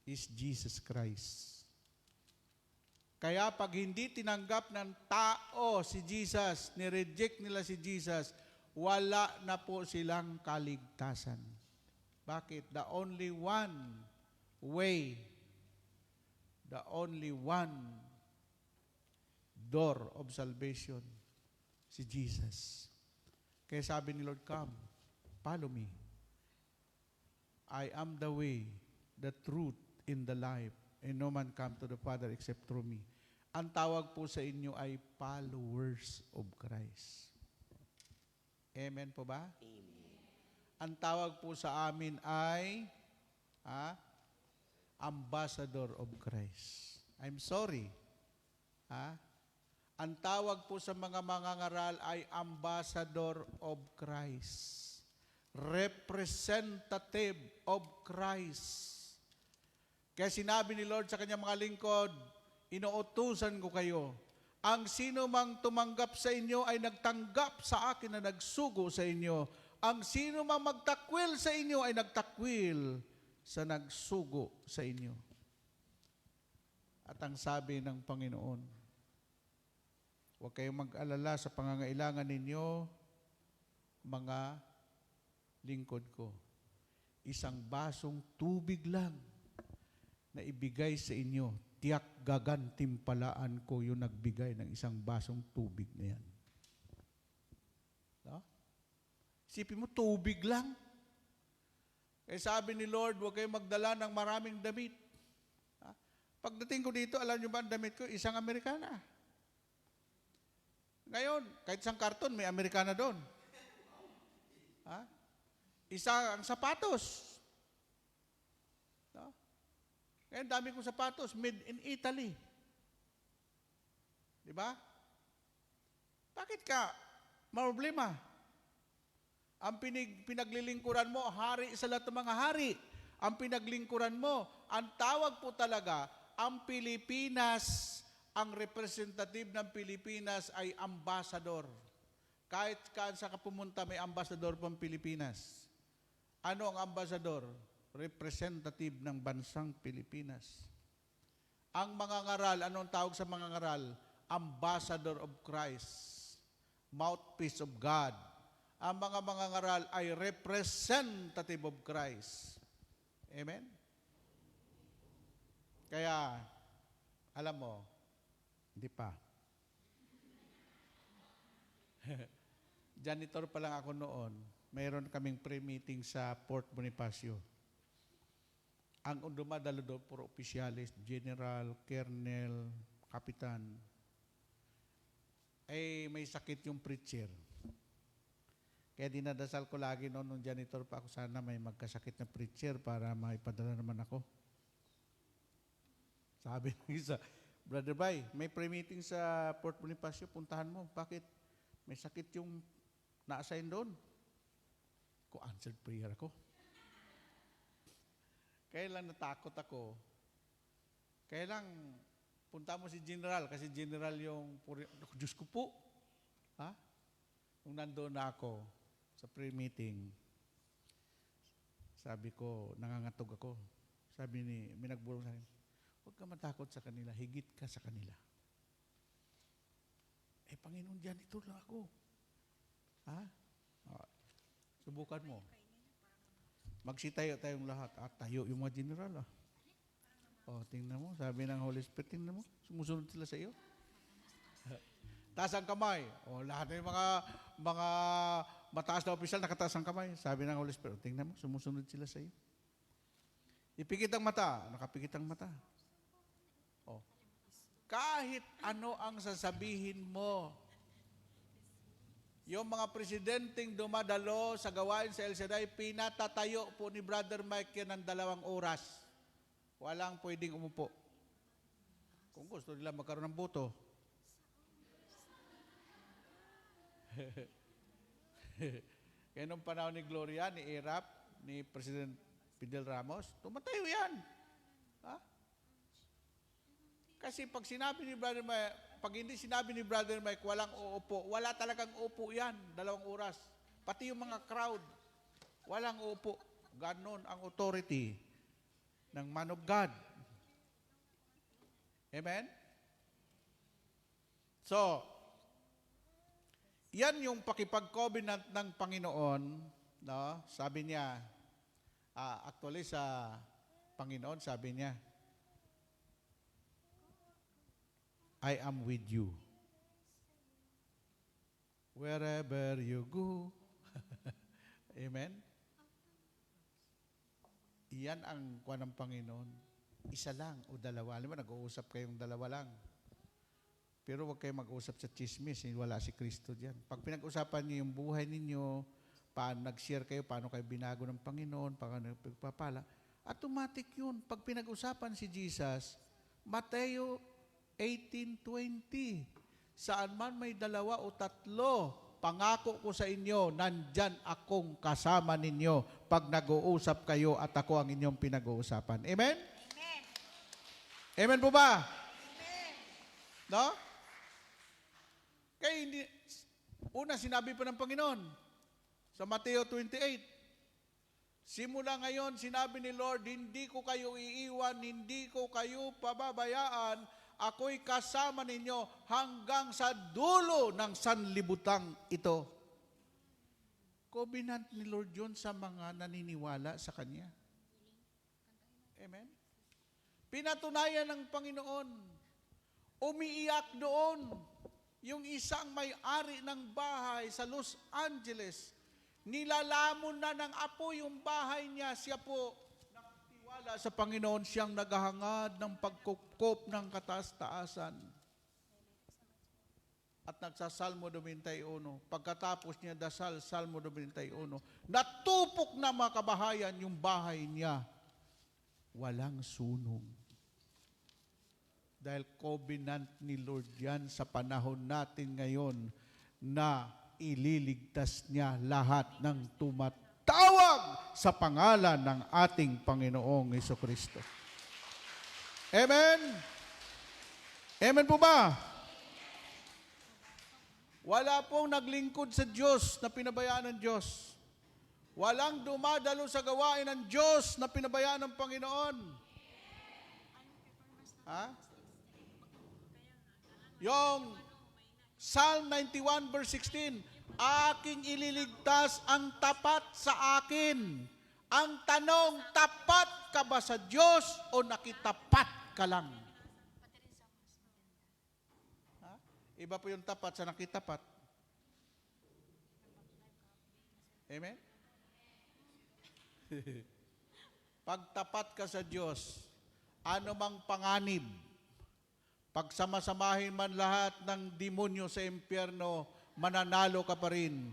is Jesus Christ. Kaya pag hindi tinanggap ng tao si Jesus, nireject nila si Jesus, wala na po silang kaligtasan. Bakit? The only one way, the only one door of salvation, si Jesus. Kaya sabi ni Lord, come, follow me. I am the way, the truth, in the life, and no man come to the Father except through me. Ang tawag po sa inyo ay followers of Christ. Amen po ba? Amen. Ang tawag po sa amin ay ambassador of Christ. I'm sorry. Ang tawag po sa mga mangangaral ay ambassador of Christ. Representative of Christ. Kaya sinabi ni Lord sa kanyang mga lingkod, inuutusan ko kayo. Ang sino mang tumanggap sa inyo ay nagtanggap sa akin na nagsugo sa inyo. Ang sino mang magtakwil sa inyo ay nagtakwil sa nagsugo sa inyo. At ang sabi ng Panginoon, huwag kayong mag-alala sa pangangailangan ninyo, mga lingkod ko. Isang basong tubig lang na ibigay sa inyo, tiyak gagantimpalaan ko yung nagbigay ng isang basong tubig na yan. No? Isipin mo, tubig lang. Kaya sabi ni Lord, huwag kayong magdala ng maraming damit. Ha? Pagdating ko dito, alam nyo ba ang damit ko? Isang Amerikana. Ngayon, kahit isang karton, may Amerikana doon. Ha? Isa ang sapatos. No? Ngayon, dami kong sapatos, made in Italy. Di ba? Bakit ka problema? Ang pinaglilingkuran mo, hari sa lahat ng mga hari. Ang pinaglingkuran mo, ang tawag po talaga, ang Pilipinas, ang representative ng Pilipinas ay ambassador. Kahit saan ka pumunta, may ambassador pang Pilipinas. Ano ang ambassador? Representative ng bansang Pilipinas. Ang mga ngaral, anong tawag sa mga ngaral? Ambassador of Christ. Mouthpiece of God. Ang mga ngaral ay representative of Christ. Amen? Kaya, alam mo, hindi pa. Janitor pa lang ako noon. Mayroon kaming pre-meeting sa Port Bonifacio. Ang dumadalo doon, puro opisyalis, general, colonel, kapitan. Eh, may sakit yung preacher. Kaya dinadasal ko lagi noon nung janitor pa ako, sana may magkasakit na preacher para maipadala naman ako. Sabi ng isa, Brother Bay, may pre-meeting sa Port Bonifacio, puntahan mo. Bakit? May sakit yung na-assign doon. Ko answered prayer ako. Kaya lang natakot ako. Kaya lang, punta mo si General, kasi General yung, Diyos ko po. Ha? Nung nandoon na ako sa pre-meeting, sabi ko, nangangatog ako. Sabi ni, may nagbulong sa akin, huwag ka matakot sa kanila, higit ka sa kanila. Eh, Panginoon, dyan, ito lang ako. Ha? Subukan mo. Magsitayo tayong lahat. Tayo yung mga general. Tingnan mo. Sabi ng Holy Spirit, tingnan mo. Sumusunod sila sa iyo. Taas ang kamay. Lahat ng mga mataas na opisyal nakataas ang kamay. Sabi ng Holy Spirit, tingnan mo. Sumusunod sila sa iyo. Ipikit ang mata. Nakapikit ang mata. Kahit ano ang sasabihin mo, yung mga presidenteng dumadalo sa gawain sa El Shaddai, pinatatayo po ni Brother Mike yan ng 2 oras. Walang pwedeng umupo. Kung gusto nila magkaroon ng boto. Kaya nung panahon ni Gloria, ni Erap, ni President Fidel Ramos, tumatayo yan. Ha? Kasi pag sinabi ni Brother Mike, pag hindi sinabi ni Brother Mike, walang uupo. Wala talagang uupo yan, 2 oras. Pati yung mga crowd, walang uupo. Ganon ang authority ng man of God. Amen? So, yan yung pakipag-covenant ng Panginoon. No? Sabi niya, actually sa Panginoon, sabi niya, I am with you. Wherever you go. Amen? Iyan ang kuha ng Panginoon. Isa lang o 2. Alam mo, nag-uusap kayong 2 lang. Pero huwag kayong mag-usap sa chismis. Wala si Kristo dyan. Pag pinag-usapan niyo yung buhay ninyo, paano nag-share kayo, paano kayo binago ng Panginoon, paano nagpapala, automatic yun. Pag pinag-usapan si Jesus, Mateo 18:20. Saan man may 2 o 3, pangako ko sa inyo, nandyan akong kasama ninyo pag nag-uusap kayo at ako ang inyong pinag-uusapan. Amen? Amen. Amen po ba? Amen. No? Kaya hindi, una sinabi pa ng Panginoon sa Mateo 28, Simula ngayon, sinabi ni Lord, hindi ko kayo iiwan, hindi ko kayo pababayaan, ako'y kasama ninyo hanggang sa dulo ng sanlibutang ito. Covenant ni Lord yun sa mga naniniwala sa Kanya. Amen? Pinatunayan ng Panginoon. Umiiyak doon. Yung isang may-ari ng bahay sa Los Angeles, nilalamon na ng apo yung bahay niya. Siya po, nakatiwala sa Panginoon, siyang naghahangad ng pagkukop ng kataas-taasan. At nagsasalmo 21. Pagkatapos niya dasal, Salmo 21, natupok na mga kabahayan yung bahay niya. Walang sunog. Dahil covenant ni Lord yan sa panahon natin ngayon na ililigtas niya lahat ng tumatawag sa pangalan ng ating Panginoong Hesukristo. Amen? Amen po ba? Wala pong naglingkod sa Diyos na pinabayaan ng Diyos. Walang dumadalo sa gawain ng Diyos na pinabayaan ng Panginoon. Ha? Yung Psalm 91 verse 16, aking ililigtas ang tapat sa akin. Ang tanong, tapat ka ba sa Diyos o nakitapat ka lang? Ha? Iba po yung tapat sa nakitapat. Amen? Pagtapat ka sa Diyos, ano mang panganib, pagsamasamahin man lahat ng demonyo sa impyerno, mananalo ka pa rin.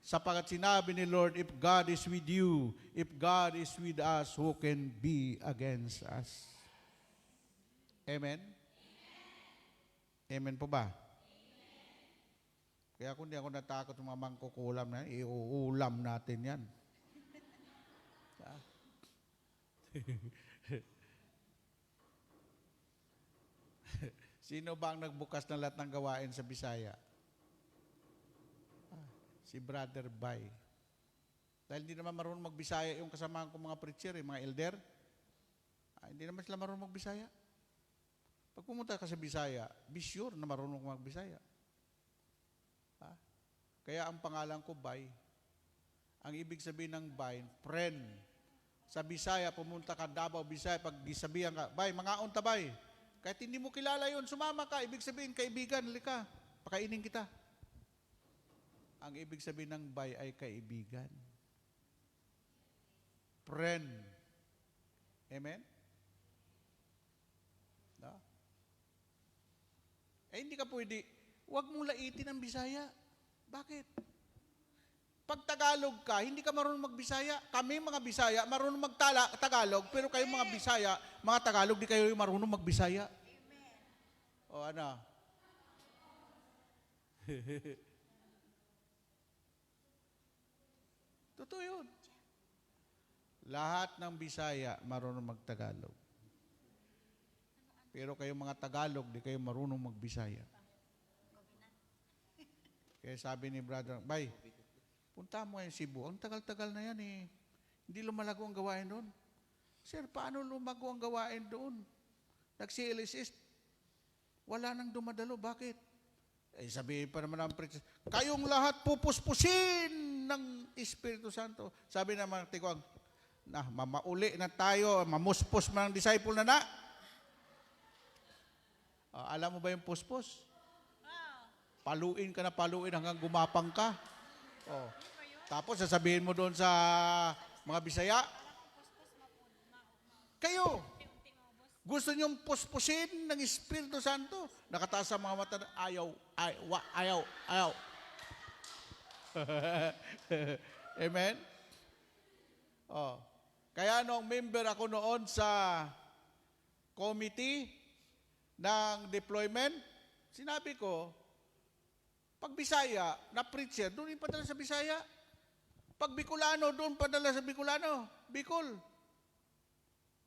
Sapagat sinabi ni Lord, if God is with you, if God is with us, who can be against us? Amen? Amen po ba? Kaya kung di ako natakot ng mga mangkukulam na, iuulam natin yan. Sino ba ang nagbukas ng lahat ng gawain sa Bisaya? Si Brother Bay. Dahil hindi naman marunong magbisaya yung kasamahan ko mga preacher, mga elder. Hindi naman sila marunong magbisaya. Pag pumunta ka sa Bisaya, be sure na marunong magbisaya. Kaya ang pangalan ko Bay. Ang ibig sabihin ng Bay, friend. Sa Bisaya, pumunta ka Davao, Bisaya, pag gisabihan ka, Bay, mga unta Bay. Kahit hindi mo kilala yun, sumama ka. Ibig sabihin, kaibigan, halika. Pakainin kita. Ang ibig sabihin ng bay ay kaibigan. Friend. Amen? No? Hindi ka pwede. Huwag mong laitin ang Bisaya. Bakit? Pag Tagalog ka, hindi ka marunong magbisaya. Kami mga Bisaya, marunong Tagalog, pero kayo mga Bisaya, mga Tagalog, di kayo marunong magbisaya. Amen. O ano? Totoo yun. Lahat ng Bisaya marunong magtagalog. Pero kayo mga Tagalog, di kayo marunong magbisaya. Kaya sabi ni Brother, Bay, punta mo yung Cebu. Ang tagal-tagal na yan eh. Hindi lumalago ang gawain doon. Sir, paano lumago ang gawain doon? Nag-CLSS, wala nang dumadalo. Bakit? Sabihin pa naman ng preacher, kayong lahat pupuspusin ng Espiritu Santo. Sabi naman, Tikuang, mamauli na tayo, mamuspos man ang disciple na. Alam mo ba yung puspos? Paluin ka na paluin hanggang gumapang ka. Tapos sasabihin mo doon sa mga Bisaya, kayo, gusto niyong puspusin ng Espiritu Santo? Nakataas sa mga mata, ayaw. Amen? Kaya nung member ako noon sa committee ng deployment, sinabi ko, pag Bisaya, na preacher, doon ipadala sa Bisaya. Pag Bicolano, doon padala sa Bicolano. Bicol.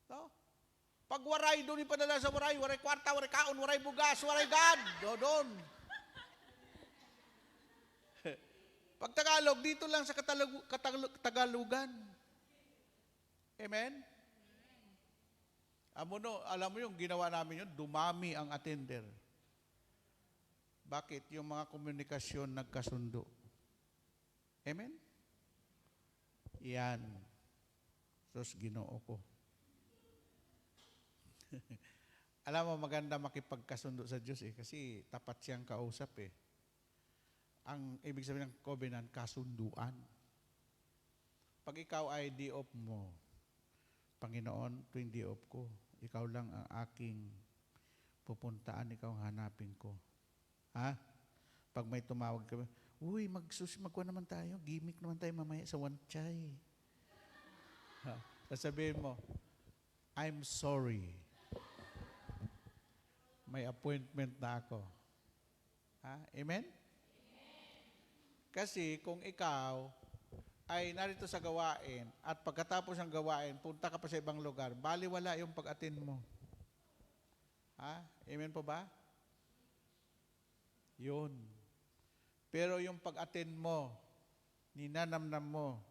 No? Pag Waray, doon ipadala sa Waray. Waray kwarta, Waray kaon, Waray bugas, Waray God. Doon. Pag Tagalog, dito lang sa Tagalogan. Amen? Alam mo yung ginawa namin yun, dumami ang attender. Bakit? Yung mga komunikasyon nagkasundo. Amen? Yan. Sus, Ginoo ko. Alam mo, maganda makipagkasundo sa Diyos kasi tapat siyang kausap Ang ibig sabihin ng covenant, kasunduan. Pag ikaw ay di-off mo, Panginoon, tuwing di-off ko, ikaw lang ang aking pupuntaan, ikaw ang hanapin ko. Ha? Pag may tumawag ka, uy, magkuha naman tayo, gimmick naman tayo mamaya sa one chay. Sasabihin mo, I'm sorry. May appointment na ako. Ha? Amen? Kasi kung ikaw ay narito sa gawain at pagkatapos ng gawain, punta ka pa sa ibang lugar, baliwala yung pag-attend mo. Ha? Amen po ba? Yun. Pero yung pag-attend mo, ninanamnam mo,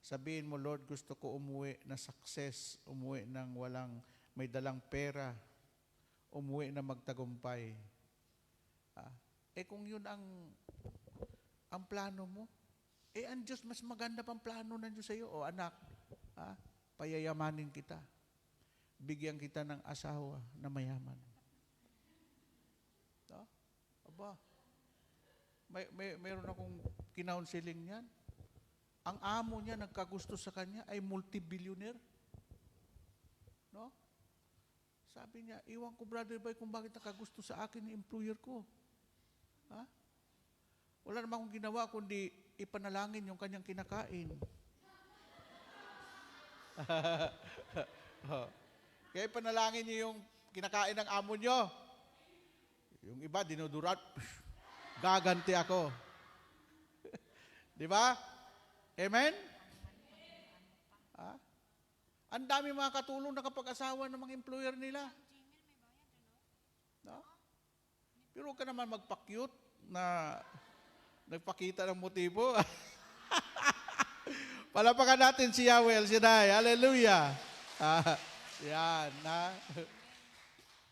sabihin mo, Lord, gusto ko umuwi na success, umuwi ng walang, may dalang pera, umuwi na magtagumpay. Kung yun ang plano mo, ang Diyos, mas maganda pang plano ng Diyos sa iyo. O anak, payayamanin kita. Bigyan kita ng asawa na mayaman. Aba, mayroon akong kinounseling niyan. Ang amo niya, nagkagusto sa kanya, ay multi-billionaire. No? Sabi niya, iwan ko, Brother Bay, kung bakit nakagusto sa akin ng employer ko. Ha? Wala naman akong ginawa, kundi ipanalangin yung kanyang kinakain. Kaya ipanalangin niyo yung kinakain ng amo niyo. Yung iba, dinudurat, gaganti ako. Di ba? Amen? Ang dami mga katulong na kapag-asawa ng mga employer nila. No? Pero huwag ka naman magpa-cute na nagpakita ng motibo. Palapakan natin si Yahweh El Shaddai. Hallelujah. Yan.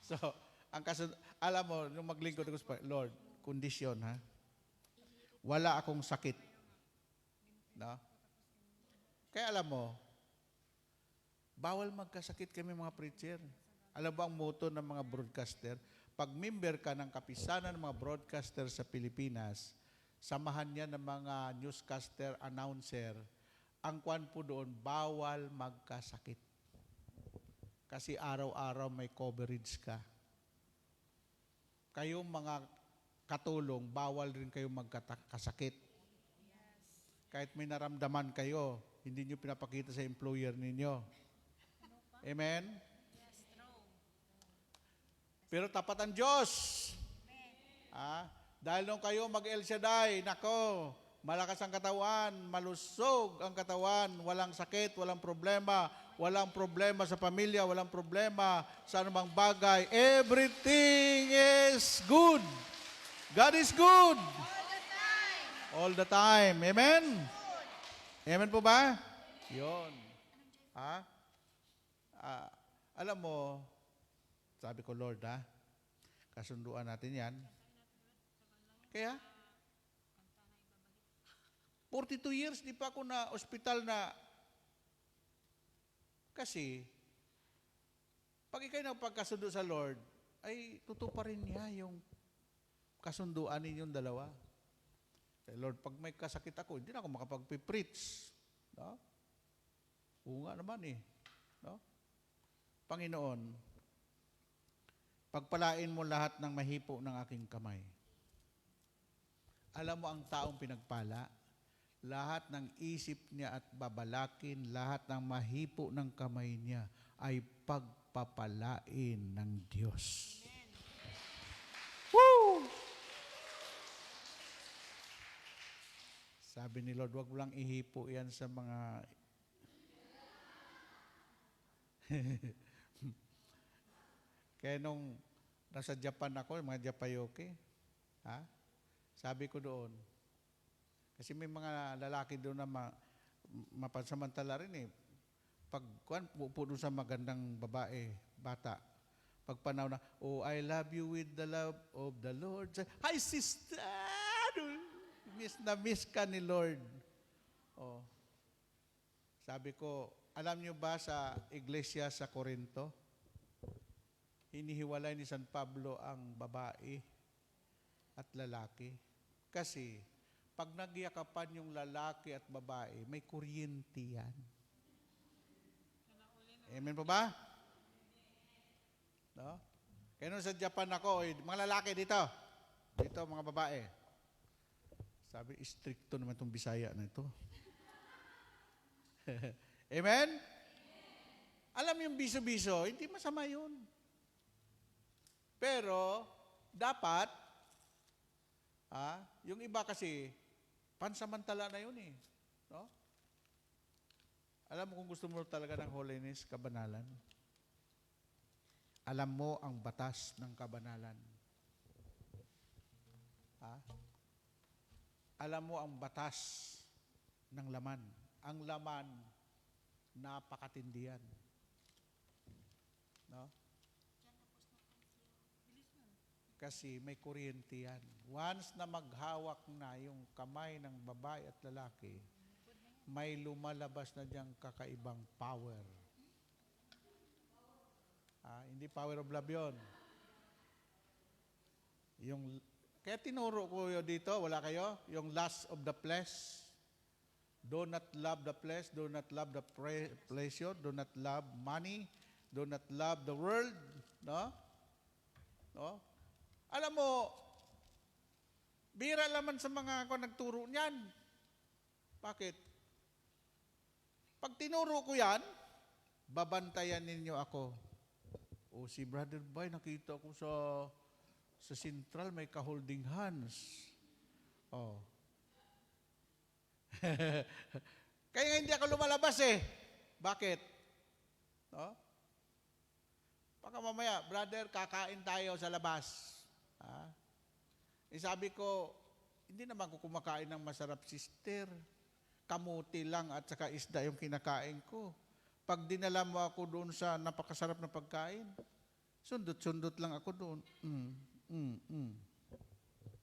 So, alam mo, nung maglingkod ako sa Lord, kondisyon, wala akong sakit. No? Kaya alam mo, bawal magkasakit kami mga preacher. Alam ba ang motto ng mga broadcaster? Pag member ka ng kapisanan ng mga broadcaster sa Pilipinas, samahan niya ng mga newscaster, announcer, ang kwan po doon, bawal magkasakit. Kasi araw-araw may coverage ka. Kayong mga katulong, bawal rin kayong magkasakit. Kahit may naramdaman kayo, hindi nyo pinapakita sa employer ninyo. Amen? Pero tapat ang Diyos. Dahil nung kayo mag-El Shaddai, nako, malakas ang katawan, malusog ang katawan, walang sakit, walang problema sa pamilya, walang problema sa anumang bagay. Everything is good. God is good. All the time. Amen? Amen po ba? Yun. Alam mo, sabi ko, Lord, kasunduan natin yan. Kaya, 42 years, di pa ako na ospital na, kasi, pag ikay nagpagkasundo sa Lord, ay tutuparin niya yung kasunduan ninyong dalawa. Lord, pag may kasakit ako, hindi na ako makapag-preach. No? Oo nga naman No? Panginoon, pagpalain mo lahat ng mahipo ng aking kamay. Alam mo ang taong pinagpala, lahat ng isip niya at babalakin, lahat ng mahipo ng kamay niya ay pagpapalain ng Diyos. Woo! Sabi ni Lord, wag mo lang ihipo yan sa mga kaya nung nasa Japan ako, mga Japayoke, sabi ko doon, kasi may mga lalaki doon na mapansamantala rin Pag upo doon sa magandang babae, bata, pag panaw na, oh, I love you with the love of the Lord. Hi, sister! Miss na miss ka ni Lord. Oh. Sabi ko, alam niyo ba sa iglesia sa Corinto, hinihiwalay ni San Pablo ang babae at lalaki. Kasi, pag nagyakapan yung lalaki at babae, may kuryente yan. Amen po ba? No? Kaya nung sa Japan ako, mga lalaki dito. Dito, mga babae. Sabi, stricto naman itong Bisaya na ito. Amen? Alam yung biso-biso, hindi masama yun. Pero, dapat, yung iba kasi, pansamantala na yun eh. No? Alam mo kung gusto mo talaga ng holiness, kabanalan. Alam mo ang batas ng kabanalan. Alam mo ang batas ng laman. Ang laman, napakatindihan. No? Kasi may kuryente yan. Once na maghawak na yung kamay ng babae at lalaki, may lumalabas na diyang kakaibang power. Hindi power of love yun. Kaya tinuro ko yun dito, wala kayo? Yung lust of the flesh. Do not love the flesh, do not love the pleasure, do not love money, do not love the world. No? No? Alam mo, bira laman sa mga ako nagturo niyan. Bakit? Pag tinuro ko yan, babantayan ninyo ako. O si Brother Bay, nakita ko sa Central, may ka-holding hands. Oh. Kaya nga hindi ako lumalabas eh. Bakit? No? Baka mamaya, brother, kakain tayo sa labas. Sabi ko, hindi naman ko kumakain ng masarap, sister. Kamuti lang at saka isda yung kinakain ko. Pag dinala mo ako doon sa napakasarap na pagkain, sundot-sundot lang ako doon.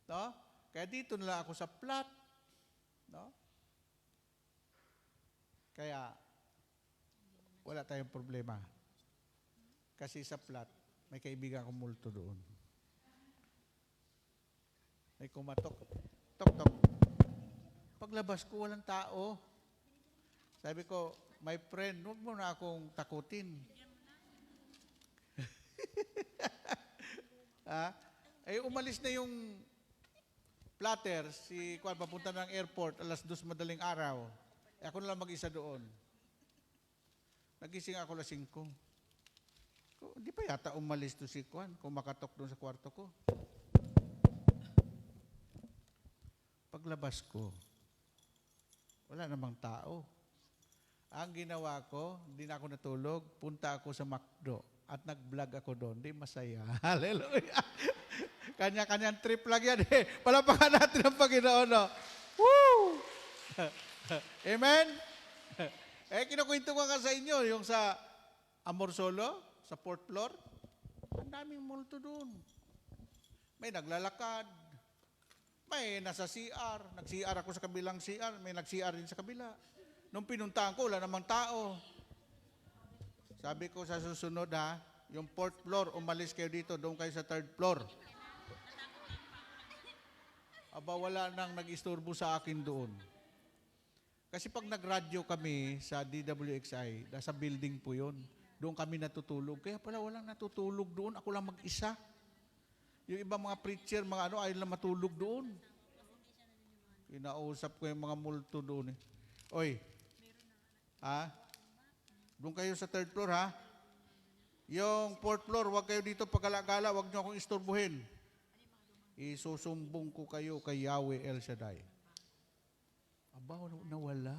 No? Kaya dito na lang ako sa flat. No? Kaya, wala tayong problema. Kasi sa flat, may kaibigan akong multo doon. May kumatok. Tok-tok. Paglabas ko, walang tao. Sabi ko, my friend, huwag mo na akong takutin. Umalis na yung platter, si Kwan, papunta ng airport, alas 2 madaling araw. Ako na lang mag-isa doon. Nagising ako alas 5. Hindi pa yata umalis to si Kwan, kumakatok doon sa kwarto ko. Paglabas ko, wala namang tao. Ang ginawa ko, hindi na ako natulog, punta ako sa McDo at nag-vlog ako doon. Di masaya. Hallelujah. Kanya-kanyang trip lang yan eh. Palapakan natin ang Panginoon. No? Woo! Amen? Kinukwento ko nga sa inyo, yung sa Amorsolo, sa 4th floor, ang daming multo doon. May naglalakad, may nasa CR, nag-CR ako sa kabilang CR, may nag-CR din sa kabila. Nung pinuntahan ko, wala namang tao. Sabi ko sa susunod yung 4th floor, umalis kayo dito, doon kayo sa 3rd floor. Aba, wala nang nag-isturbo sa akin doon. Kasi pag nag-radyo kami sa DWXI, nasa building po yun, doon kami natutulog. Kaya pala walang natutulog doon, ako lang mag-isa. Yung ibang mga preacher, ayaw lang matulog doon. Kinausap ko yung mga multo doon eh. Oy, doon kayo sa 3rd floor Yung 4th floor, huwag kayo dito pagkalagala, huwag nyo akong istorbuhin. Isusumbong ko kayo kay Yahweh El Shaddai. Aba, nawala.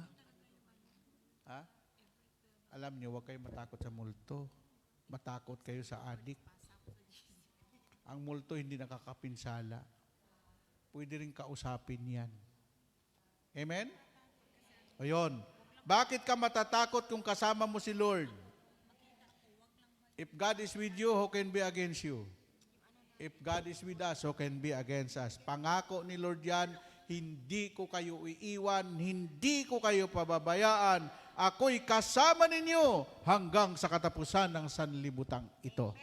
Alam nyo, huwag kayo matakot sa multo. Matakot kayo sa adik. Ang multo hindi nakakapinsala. Pwede rin kausapin yan. Amen? O yun. Bakit ka matatakot kung kasama mo si Lord? If God is with you, who can be against you? If God is with us, who can be against us? Pangako ni Lord yan, hindi ko kayo iiwan, hindi ko kayo pababayaan. Ako'y kasama ninyo hanggang sa katapusan ng sanlibutang ito.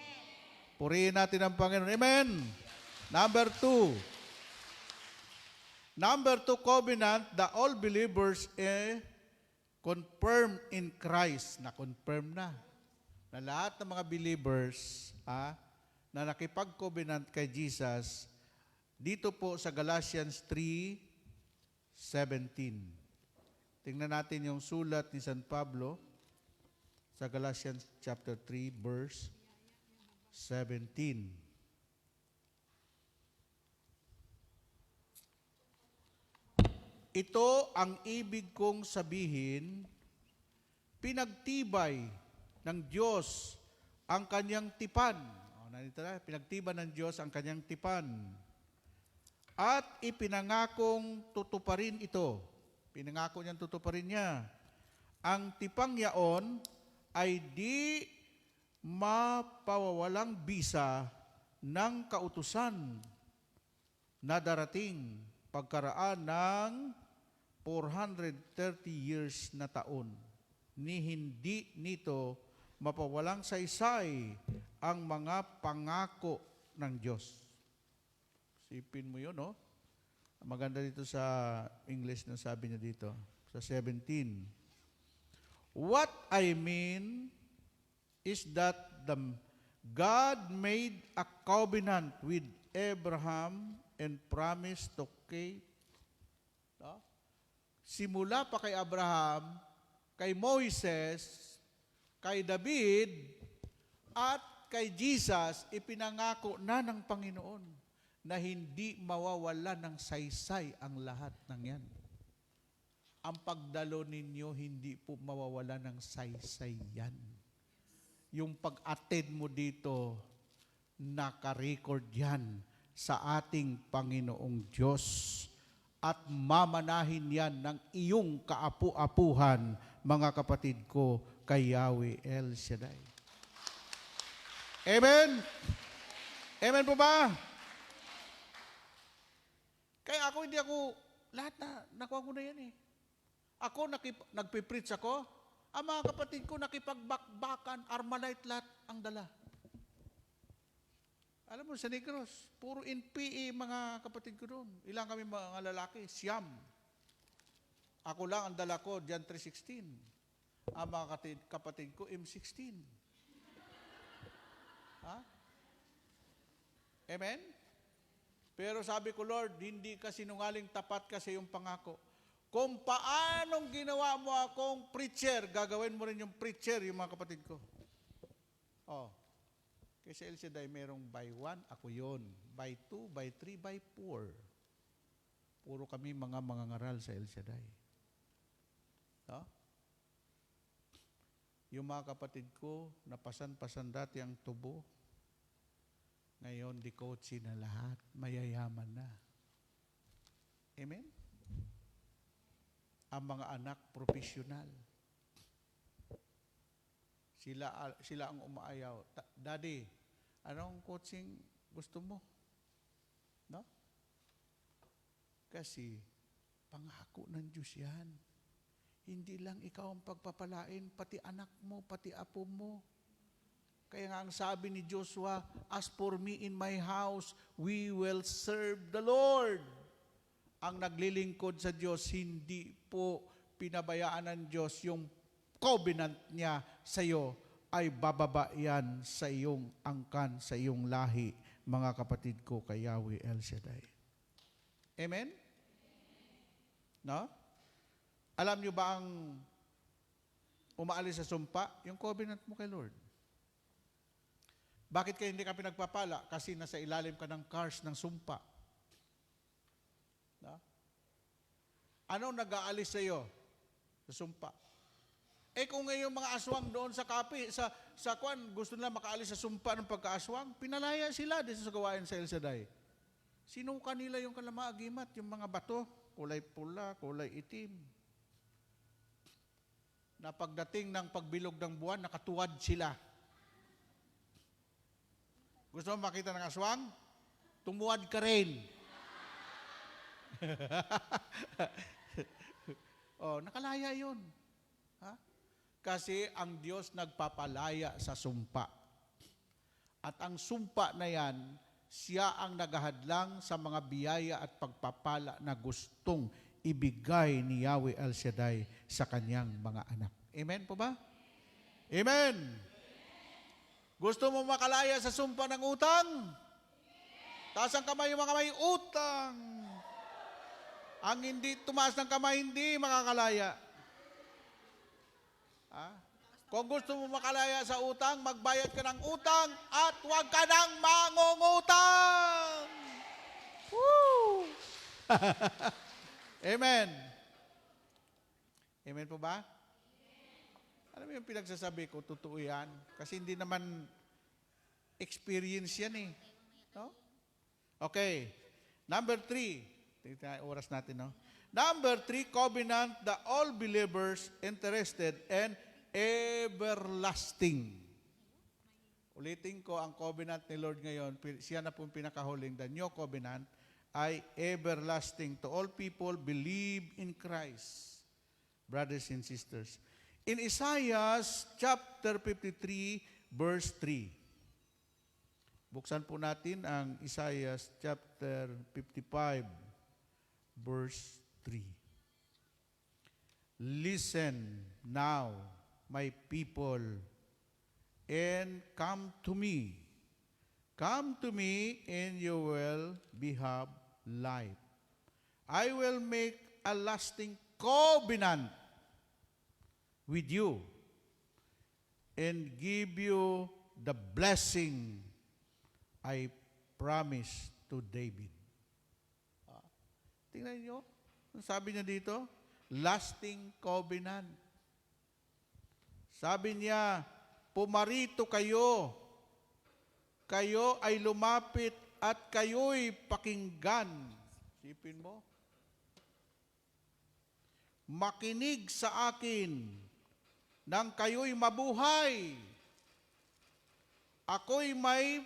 Purihin natin ang Panginoon. Amen. Number 2. Number 2 covenant, the all believers confirmed in Christ. Na-confirm na. Na lahat ng mga believers na nakipag-covenant kay Jesus, dito po sa Galatians 3:17. Tingnan natin yung sulat ni San Pablo sa Galatians chapter 3, verse 17. Ito ang ibig kong sabihin, pinagtibay ng Diyos ang kanyang tipan. Nandito na, pinagtibay ng Diyos ang kanyang tipan. At ipinangakong tutuparin ito. Pinangako niyang tutuparin niya. Ang tipang yaon ay di mapawawalang bisa ng kautusan na darating pagkaraan ng 430 years na taon. Ni hindi nito mapawalang saysay ang mga pangako ng Diyos. Sipin mo yun, no? Maganda dito sa English na sabi niya dito, sa 17. What I mean is that God made a covenant with Abraham and promised to keep. No? Simula pa kay Abraham, kay Moises, kay David, at kay Jesus, ipinangako na ng Panginoon na hindi mawawala ng saysay ang lahat ng yan. Ang pagdalo ninyo, hindi po mawawala ng saysay yan. Yung pag-attend mo dito, naka-record yan sa ating Panginoong Diyos. At mamanahin yan ng iyong kaapu-apuhan, mga kapatid ko, kay Yahweh El Shaddai. Amen? Amen po ba? Kaya ako, hindi ako, lahat na, nakuha ko na yan eh. Ako, nagpipreach ako. Ang mga kapatid ko, nakipagbakbakan, Armalite lahat ang dala. Alam mo, sa Negros, puro NPE mga kapatid ko doon. Ilang kami mga lalaki? Siyam. Ako lang, ang dala ko, John 3:16. Ang mga kapatid ko, M16. Ha? Amen? Pero sabi ko, Lord, hindi ka sinungaling, tapat ka sa iyong pangako. Kung paanong ginawa mo akong preacher, gagawin mo rin yung preacher, yung mga kapatid ko. Oh. Kasi El Shaddai, merong by 1, ako yun. By 2, by 3, by 4. Puro kami mga ngaral sa El Shaddai. No? Yung mga kapatid ko, napasan-pasan dati ang tubo. Ngayon, di coachy na lahat. Mayayaman na. Amen? Ang mga anak, professional. Sila ang umaayaw. Daddy, anong coaching gusto mo? No? Kasi, pangako ng Diyos yan. Hindi lang ikaw ang pagpapalain, pati anak mo, pati apo mo. Kaya nga ang sabi ni Joshua, as for me in my house, we will serve the Lord. Ang naglilingkod sa Diyos, hindi po pinabayaan ng Diyos yung covenant niya sa iyo ay bababa yan sa iyong angkan, sa iyong lahi, mga kapatid ko kay Yahweh El Shaddai. Amen? No? Alam niyo ba ang umaalis sa sumpa? Yung covenant mo kay Lord. Bakit kayo hindi ka pinagpapala? Kasi nasa ilalim ka ng curse ng sumpa. No? Anong nag-aalis sa iyo? Sa sumpa. Eh kung ngayon mga aswang doon sa kapi, sa kwan, gusto nila makaalis sa sumpa ng pagkaaswang, pinalaya sila dito sa gawain sa El Shaddai. Sino kanila yung kalamaagimat? Yung mga bato, kulay pula, kulay itim. na pagdating ng pagbilog ng buwan, nakatuwad sila. Gusto mo makita ng aswang? Tumuwad ka rin. Oh, nakalaya yun. Ha? Kasi ang Diyos nagpapalaya sa sumpa. At ang sumpa na yan, siya ang naghahadlang sa mga biyaya at pagpapala na gustong ibigay ni Yahweh El Shaddai sa kanyang mga anak. Amen po ba? Amen! Gusto mo makalaya sa sumpa ng utang? Taas ang kamay yung mga may utang. Ang hindi tumaas ng kamay, hindi makakalaya. Kung gusto mo makalaya sa utang, magbayad ka ng utang at huwag ka nang mangungutang. Woo! Amen. Amen po ba? Alam mo yung pinagsasabi ko, totoo yan. Kasi hindi naman experience yan eh. No? Okay. Number 3. Tingnan yung oras natin, no? Number 3, covenant, the all believers interested and everlasting. Ulitin ko, ang covenant ni Lord ngayon, siya na pong pinakahuling, the new covenant, ay everlasting to all people believe in Christ. Brothers and sisters. In Isaiah chapter 53, verse 3. Buksan po natin ang Isaiah chapter 55, verse 3. Listen now, my people, and come to me. Come to me, and you will have life. I will make a lasting covenant with you and give you the blessing I promised to David. Tingnan niyo, ang sabi niya dito, lasting covenant. Sabi niya, pumarito kayo, kayo ay lumapit at kayo'y pakinggan. Sipin mo, makinig sa akin nang kayo'y mabuhay. Ako'y may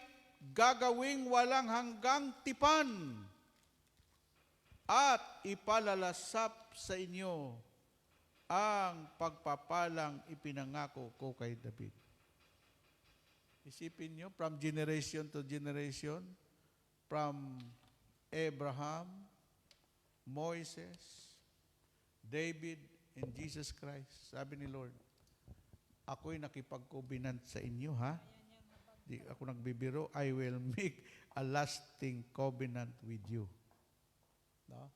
gagawing walang hanggang tipan at ipalalasap sa inyo ang pagpapalang ipinangako ko kay David. Isipin nyo, from generation to generation, from Abraham, Moses, David, and Jesus Christ. Sabi ni Lord, ako'y nakipag-covenant sa inyo, ha? Di ako nagbibiro, I will make a lasting covenant with you. No?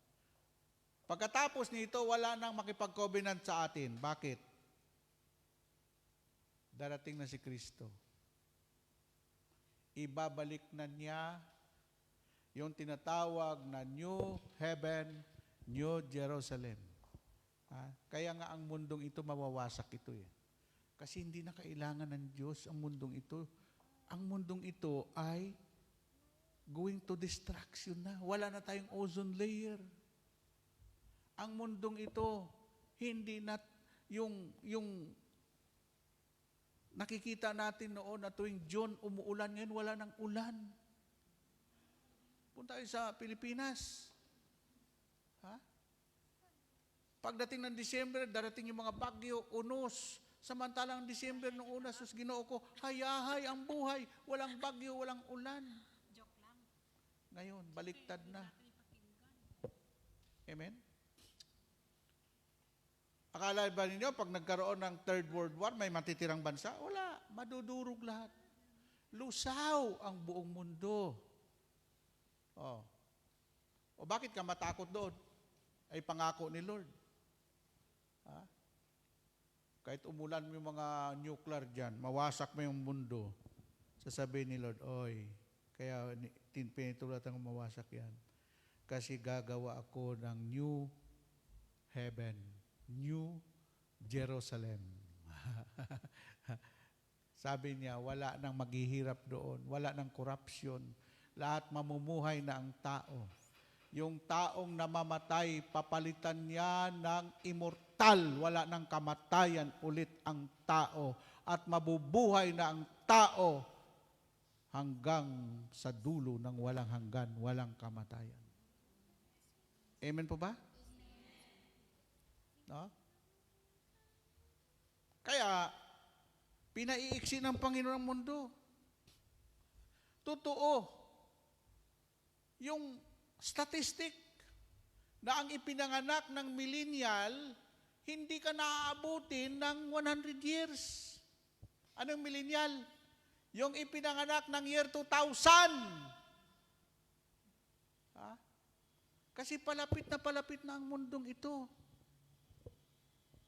Pagkatapos nito, wala nang makipag-covenant sa atin. Bakit? Darating na si Kristo. Ibabalik na niya yung tinatawag na New Heaven, New Jerusalem. Kaya nga ang mundong ito, mawawasak ito eh. Kasi hindi na kailangan ng Diyos ang mundong ito. Ang mundong ito ay going to destruction na. Wala na tayong ozone layer. Ang mundong ito, hindi na yung nakikita natin noon na tuwing June, umuulan ngayon, wala nang ulan. Punta tayo sa Pilipinas. Ha? Pagdating ng December, darating yung mga bagyo, unos. Samantalang December nung una, sus Ginoo ko, hayahay ang buhay, walang bagyo, walang ulan. Joke lang. Ngayon, baliktad na. Amen? Akala ba ninyo, pag nagkaroon ng Third World War, may matitirang bansa? Wala, madudurog lahat. Lusaw ang buong mundo. O bakit ka matakot doon? Ay pangako ni Lord. Ha? Kahit umulan mo yung mga nuclear dyan, mawasak mo yung mundo, sasabihin ni Lord, oy, kaya pinitulatan ko mawasak yan. Kasi gagawa ako ng new heaven, New Jerusalem. Sabi niya, wala nang maghihirap doon, wala nang corruption, lahat mamumuhay na ang tao. Yung taong namamatay, papalitan niya ng immortality. immortal, wala ng kamatayan ulit ang tao at mabubuhay na ang tao hanggang sa dulo ng walang hanggan, walang kamatayan. Amen po ba? No? Kaya, pinaiiksi ng Panginoon ang mundo. Totoo, yung statistic na ang ipinanganak ng millennial, hindi ka naaabutin ng 100 years. Anong millennial? Yung ipinanganak ng year 2000. Ha? Kasi palapit na ang mundong ito.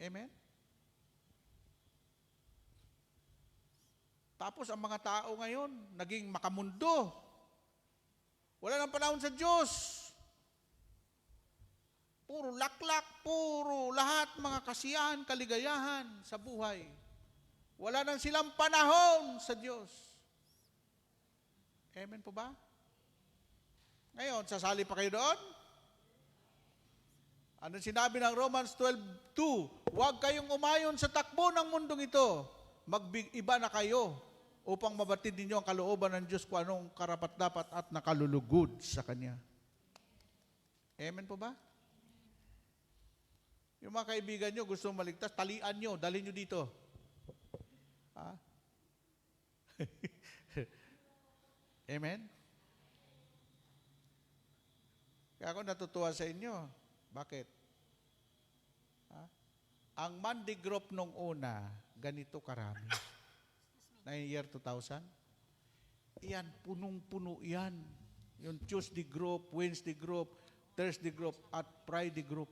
Amen? Tapos ang mga tao ngayon, naging makamundo. Wala nang panahon sa Diyos. Puro laklak, puro lahat mga kasiyahan, kaligayahan sa buhay. Wala nang silang panahon sa Diyos. Amen po ba? Ngayon, sasali pa kayo doon? Anong sinabi ng Romans 12:2? Huwag kayong umayon sa takbo ng mundong ito. Mag-iba na kayo upang mabatid ninyo ang kalooban ng Diyos kung anong karapat-dapat at nakalulugod sa Kanya. Amen po ba? Yung mga kaibigan nyo gusto maligtas, talian nyo, dalhin nyo dito. Ha? Amen? Kaya ako natutuwa sa inyo. Bakit? Ha? Ang Monday group nung una, ganito karami. Na yung year 2000. Iyan, punong-puno yan. Yung Tuesday group, Wednesday group, Thursday group, at Friday group.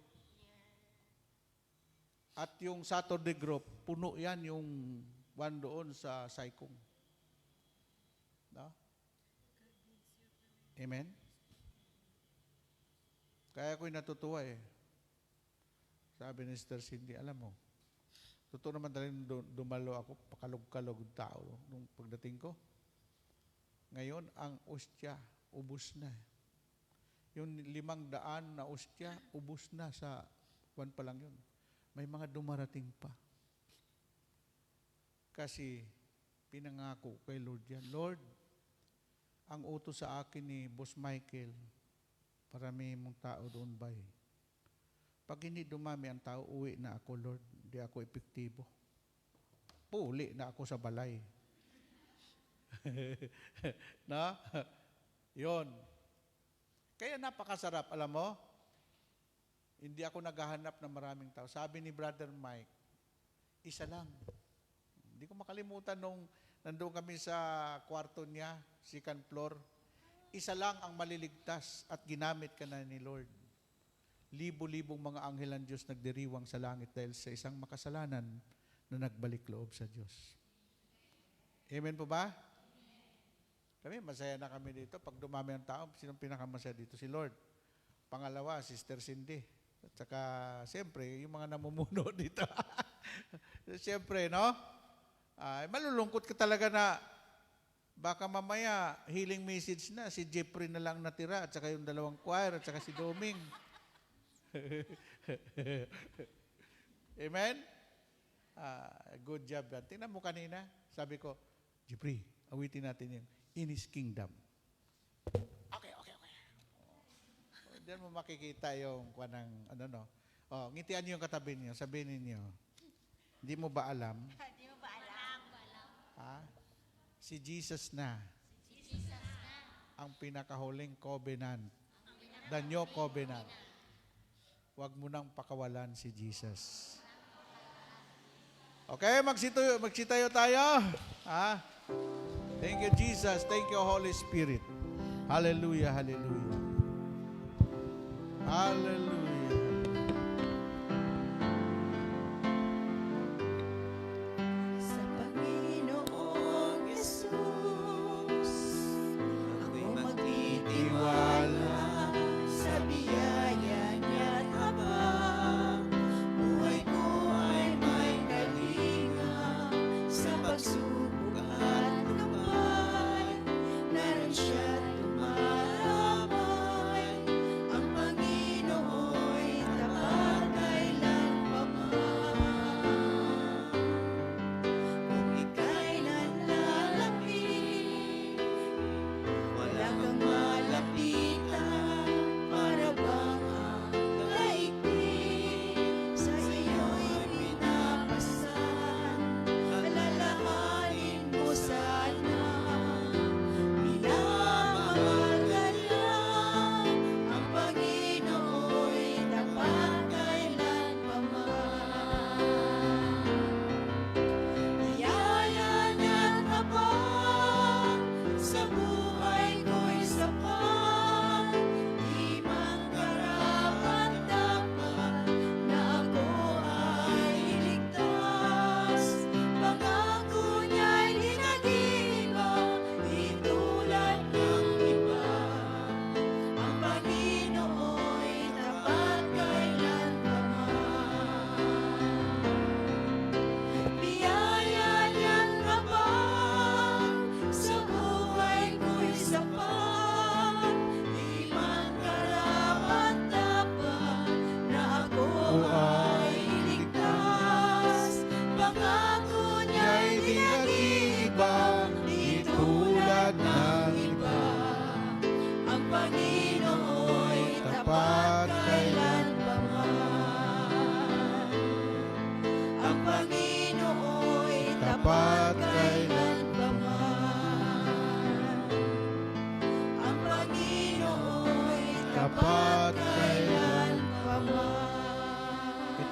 At yung Saturday group, puno yan yung one doon sa Saikong. No? Amen? Kaya ako'y natutuwa eh. Sabi ni Sister Cindy, alam mo, totoo naman talagang dumalo ako, pakalog-kalog tao nung pagdating ko. Ngayon, ang ostya, ubus na. Yung 500 na ostya, ubus na sa buwan pa lang yun. May mga dumarating pa. Kasi pinangako kay Lord yan, Lord, ang utos sa akin ni Boss Michael, parami mong tao doon ba eh. Pag hindi dumami ang tao, uwi na ako, Lord. Hindi ako epektibo. Puli na ako sa balay. No? Yun. Kaya napakasarap, alam mo? Hindi ako naghahanap ng maraming tao. Sabi ni Brother Mike, isa lang. Hindi ko makalimutan nung nandun kami sa kwarto niya, second floor. Isa lang ang maliligtas at ginamit ka na ni Lord. Libo-libong mga anghel ng Diyos nagdiriwang sa langit dahil sa isang makasalanan na nagbalik loob sa Diyos. Amen po ba? Kami, masaya na kami dito. Pag dumami ang tao, sinong pinakamasaya dito? Si Lord. Pangalawa, Sister Cindy. At saka, siyempre, yung mga namumuno dito. Siyempre, no? Malulungkot ka talaga na baka mamaya healing message na, si Jeffrey na lang natira at saka yung dalawang choir at saka si Doming. Amen? Good job yan. Tingnan mo kanina, sabi ko, Jeffrey, awitin natin yun. In His kingdom. Okay. Diyan mo makikita yung ngitian niyo yung katabi niyo, sabihin niyo, hindi mo ba alam? Hindi mo ba alam? Ha? Si Jesus na. Ang pinakahuling covenant. The new covenant. Huwag mo nang pakawalan si Jesus. Okay, magsitayo tayo. Ha? Thank you, Jesus. Thank you, Holy Spirit. Hallelujah, hallelujah. Hallelujah. Sa Panginoong Yesus, ako'y magtitiwala sa biyaya niya't habang buhay ko ay may kalinga sa pagsubok at gabay, naroon siya lumalabay, ang Panginoon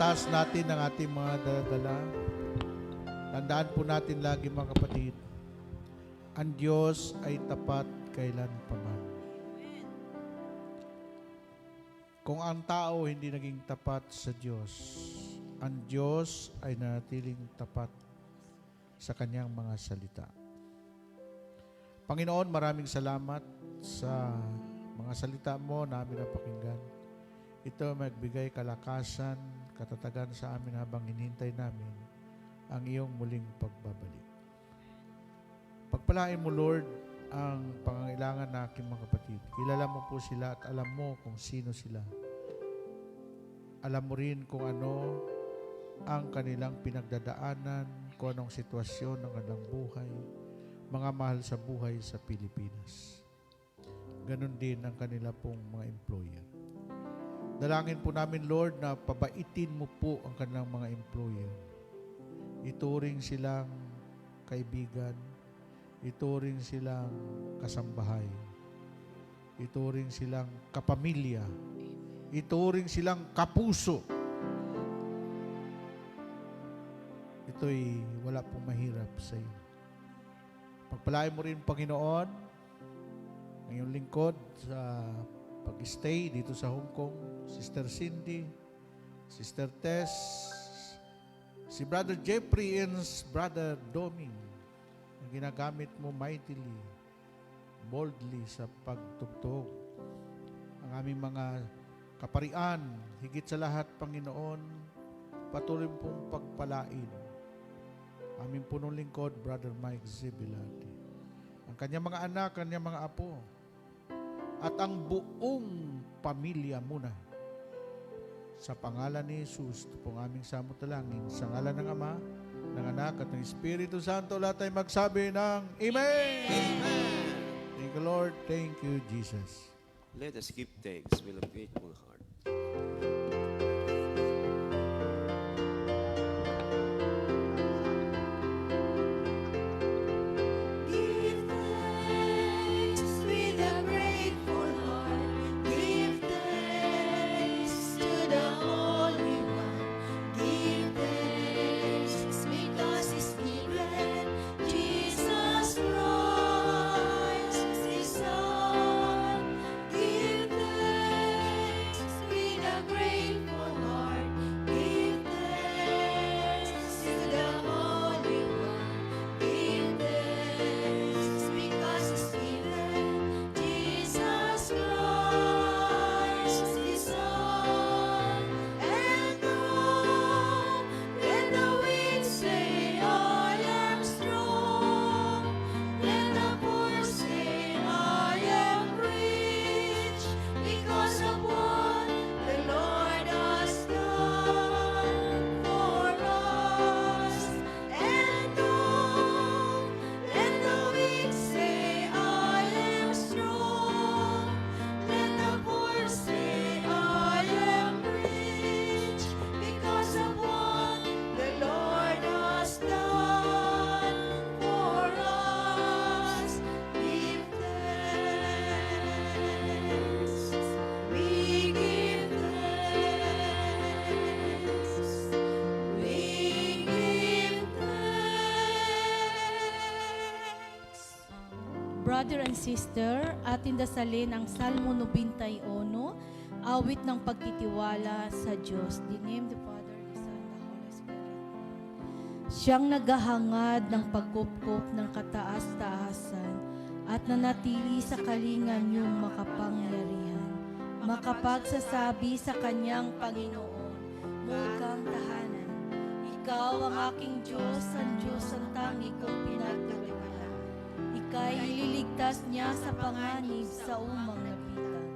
Itataas natin ang ating mga daladala. Tandaan po natin lagi mga kapatid, ang Diyos ay tapat kailan paman. Kung ang tao hindi naging tapat sa Diyos, ang Diyos ay nanatiling tapat sa kanyang mga salita. Panginoon, maraming salamat sa mga salita mo na amin napakinggan. Ito magbigay kalakasan, katatagan sa amin habang hinihintay namin ang iyong muling pagbabalik. Pagpalain mo, Lord, ang pangangailangan na aking mga kapatid. Kilala mo po sila at alam mo kung sino sila. Alam mo rin kung ano ang kanilang pinagdadaanan, kung anong sitwasyon ng kanilang buhay, mga mahal sa buhay sa Pilipinas. Ganon din ang kanila pong mga employer. Dalangin po namin, Lord, na pabaitin mo po ang kanilang mga employer. Ituring silang kaibigan, ituring silang kasambahay, ituring silang kapamilya, ituring silang kapuso. Ito'y wala pong mahirap sa iyo. Pagpalain mo rin, Panginoon, ang iyong lingkod sa pag-stay dito sa Hong Kong, Sister Cindy, Sister Tess, si Brother Jeffrey and Brother Doming, na ginagamit mo mightily, boldly sa pagtugtog. Ang aming mga kaparian, higit sa lahat, Panginoon, patuloy pong pagpalain. Aming punong lingkod, Brother Mike Zibilati. Ang kanyang mga anak, kanyang mga apo, at ang buong pamilya muna. Sa pangalan ni Jesus, ito pong aming samutalangin. Sa ngalan ng Ama, ng Anak, at ng Espiritu Santo, lahat ay magsabi ng Amen! Amen! Thank you, Lord. Thank you, Jesus. Let us give thanks with a grateful heart. Give thanks with a grateful heart. Give thanks to the Holy One. Give thanks because He's given Jesus Christ, His Son. Give thanks with a grateful heart. Give thanks to the Holy One. Give thanks because He's given Jesus Christ, His Son. And oh, let the weak say, I am strong. Let the poor say, I am rich, because of what the Lord has done for us. And oh, let the weak say, I am strong. Let the poor say, I am rich, because of what the Lord has done for us. Give thanks. We give thanks. We give thanks. Brother and sister, atin dasalin ang Salmo 91, awit ng pagtitiwala sa Diyos. The name of the Father, the Son, the Holy Spirit. Siyang naghahangad ng pagkupkop ng kataas-taasan at nanatili sa kalingan niyong makapangyarihan. Makapagsasabi sa kanyang Panginoon, mukhang tahanan. Ikaw ang aking Diyos, ang Diyos ang tangi kong pinagkatiwalaan. Ika'y ililigtas niya sa panganib sa umang napitan.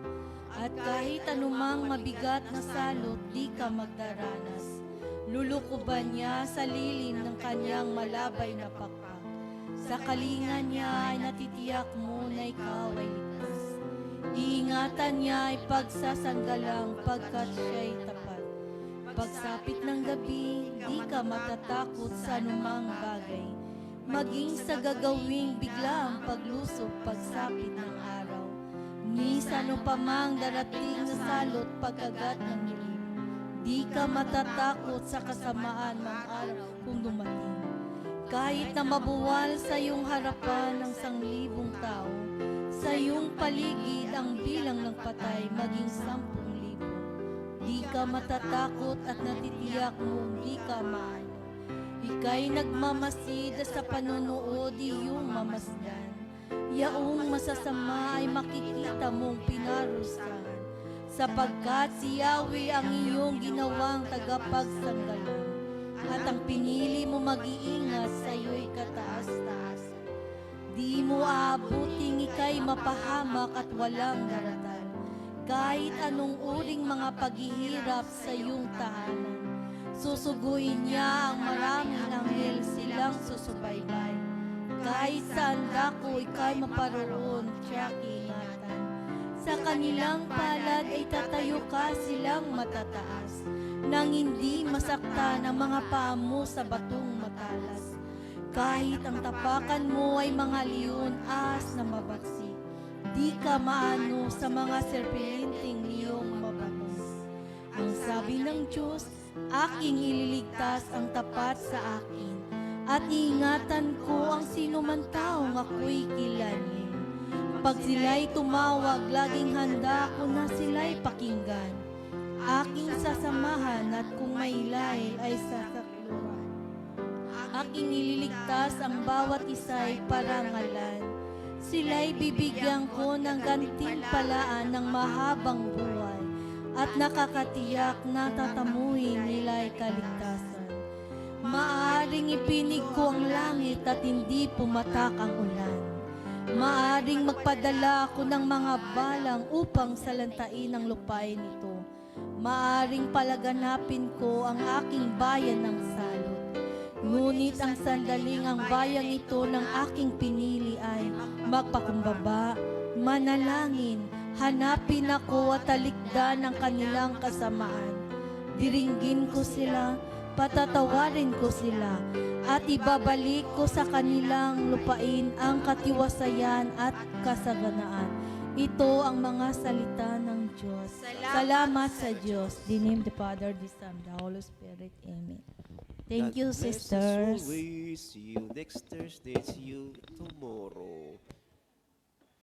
At kahit anumang mabigat na salot, di ka magdaranas. Lulukuban niya sa lilim ng kanyang malabay na pakpak. Sa kalingan niya ay natitiyak mo na ikaw ay ligtas. Iingatan niya ay pagsasanggalang pagkat siya'y tapat. Pagsapit ng gabi, di ka matatakot sa anumang bagay. Maging sa gagawing biglang paglusob pagsapit ng araw. Ni sa ano pa mang darating na salot pagkagat ng dilim. Di ka matatakot sa kasamaan ng araw kung dumating. Kahit na mabuwal sa iyong harapan ng 1,000 tao, sa iyong paligid ang bilang ng patay maging 10,000. Di ka matatakot at natitiyak mong di ka maano. Ika'y nagmamasid sa panonood iyong mamasdan. Yaong masasama ay makikita mong pinarusahan, sapagkat si Yahweh ang iyong ginawang tagapagsanggalang, at ang pinili mo mag-iingat sa iyo'y kataas-taas. Di mo aabuting ika'y mapahamak at walang daratan, kahit anong uring mga paghihirap sa iyong tahanan. Susuguin niya ang maraming anghel silang susubaybay. Kahit saan dako ika'y maparoon, tiyak ingatan. Sa kanilang palad ay tatayo ka silang matataas, nang hindi masaktan ang mga paa mo sa batong matalas. Kahit ang tapakan mo ay mga leon as na mabaksi, di ka maano sa mga serpenting iyong mabatos. Ang sabi ng Diyos, aking ililigtas ang tapat sa akin, at iingatan ko ang sino man taong ako'y kilanin. Pag sila'y tumawag, laging handa ko na sila'y pakinggan. Aking sasamahan at kung may lahi ay sasakluhan. Aking ililigtas ang bawat isa'y parangalan. Sila'y bibigyan ko ng gantimpalaan ng mahabang buhay, at nakakatiyak na tatamuhin nila'y kaligtasan. Maaring ipinig ko ang langit at hindi pumatak ang ulan. Maaring magpadala ako ng mga balang upang salantain ang lupain nito. Maaring palaganapin ko ang aking bayan ng salot. Ngunit ang sandaling ang bayang ito ng aking pinili ay magpakumbaba, manalangin, hanapin ako at talikdan ang kanilang kasamaan. Diringgin ko sila, patatawarin ko sila, at ibabalik ko sa kanilang lupain ang katiwasayan at kasaganaan. Ito ang mga salita ng Diyos. Salamat sa Diyos. In the name of the Father, the Son, the Holy Spirit. Amen. Thank you, God bless us sisters. always. See you next Thursday. See you tomorrow.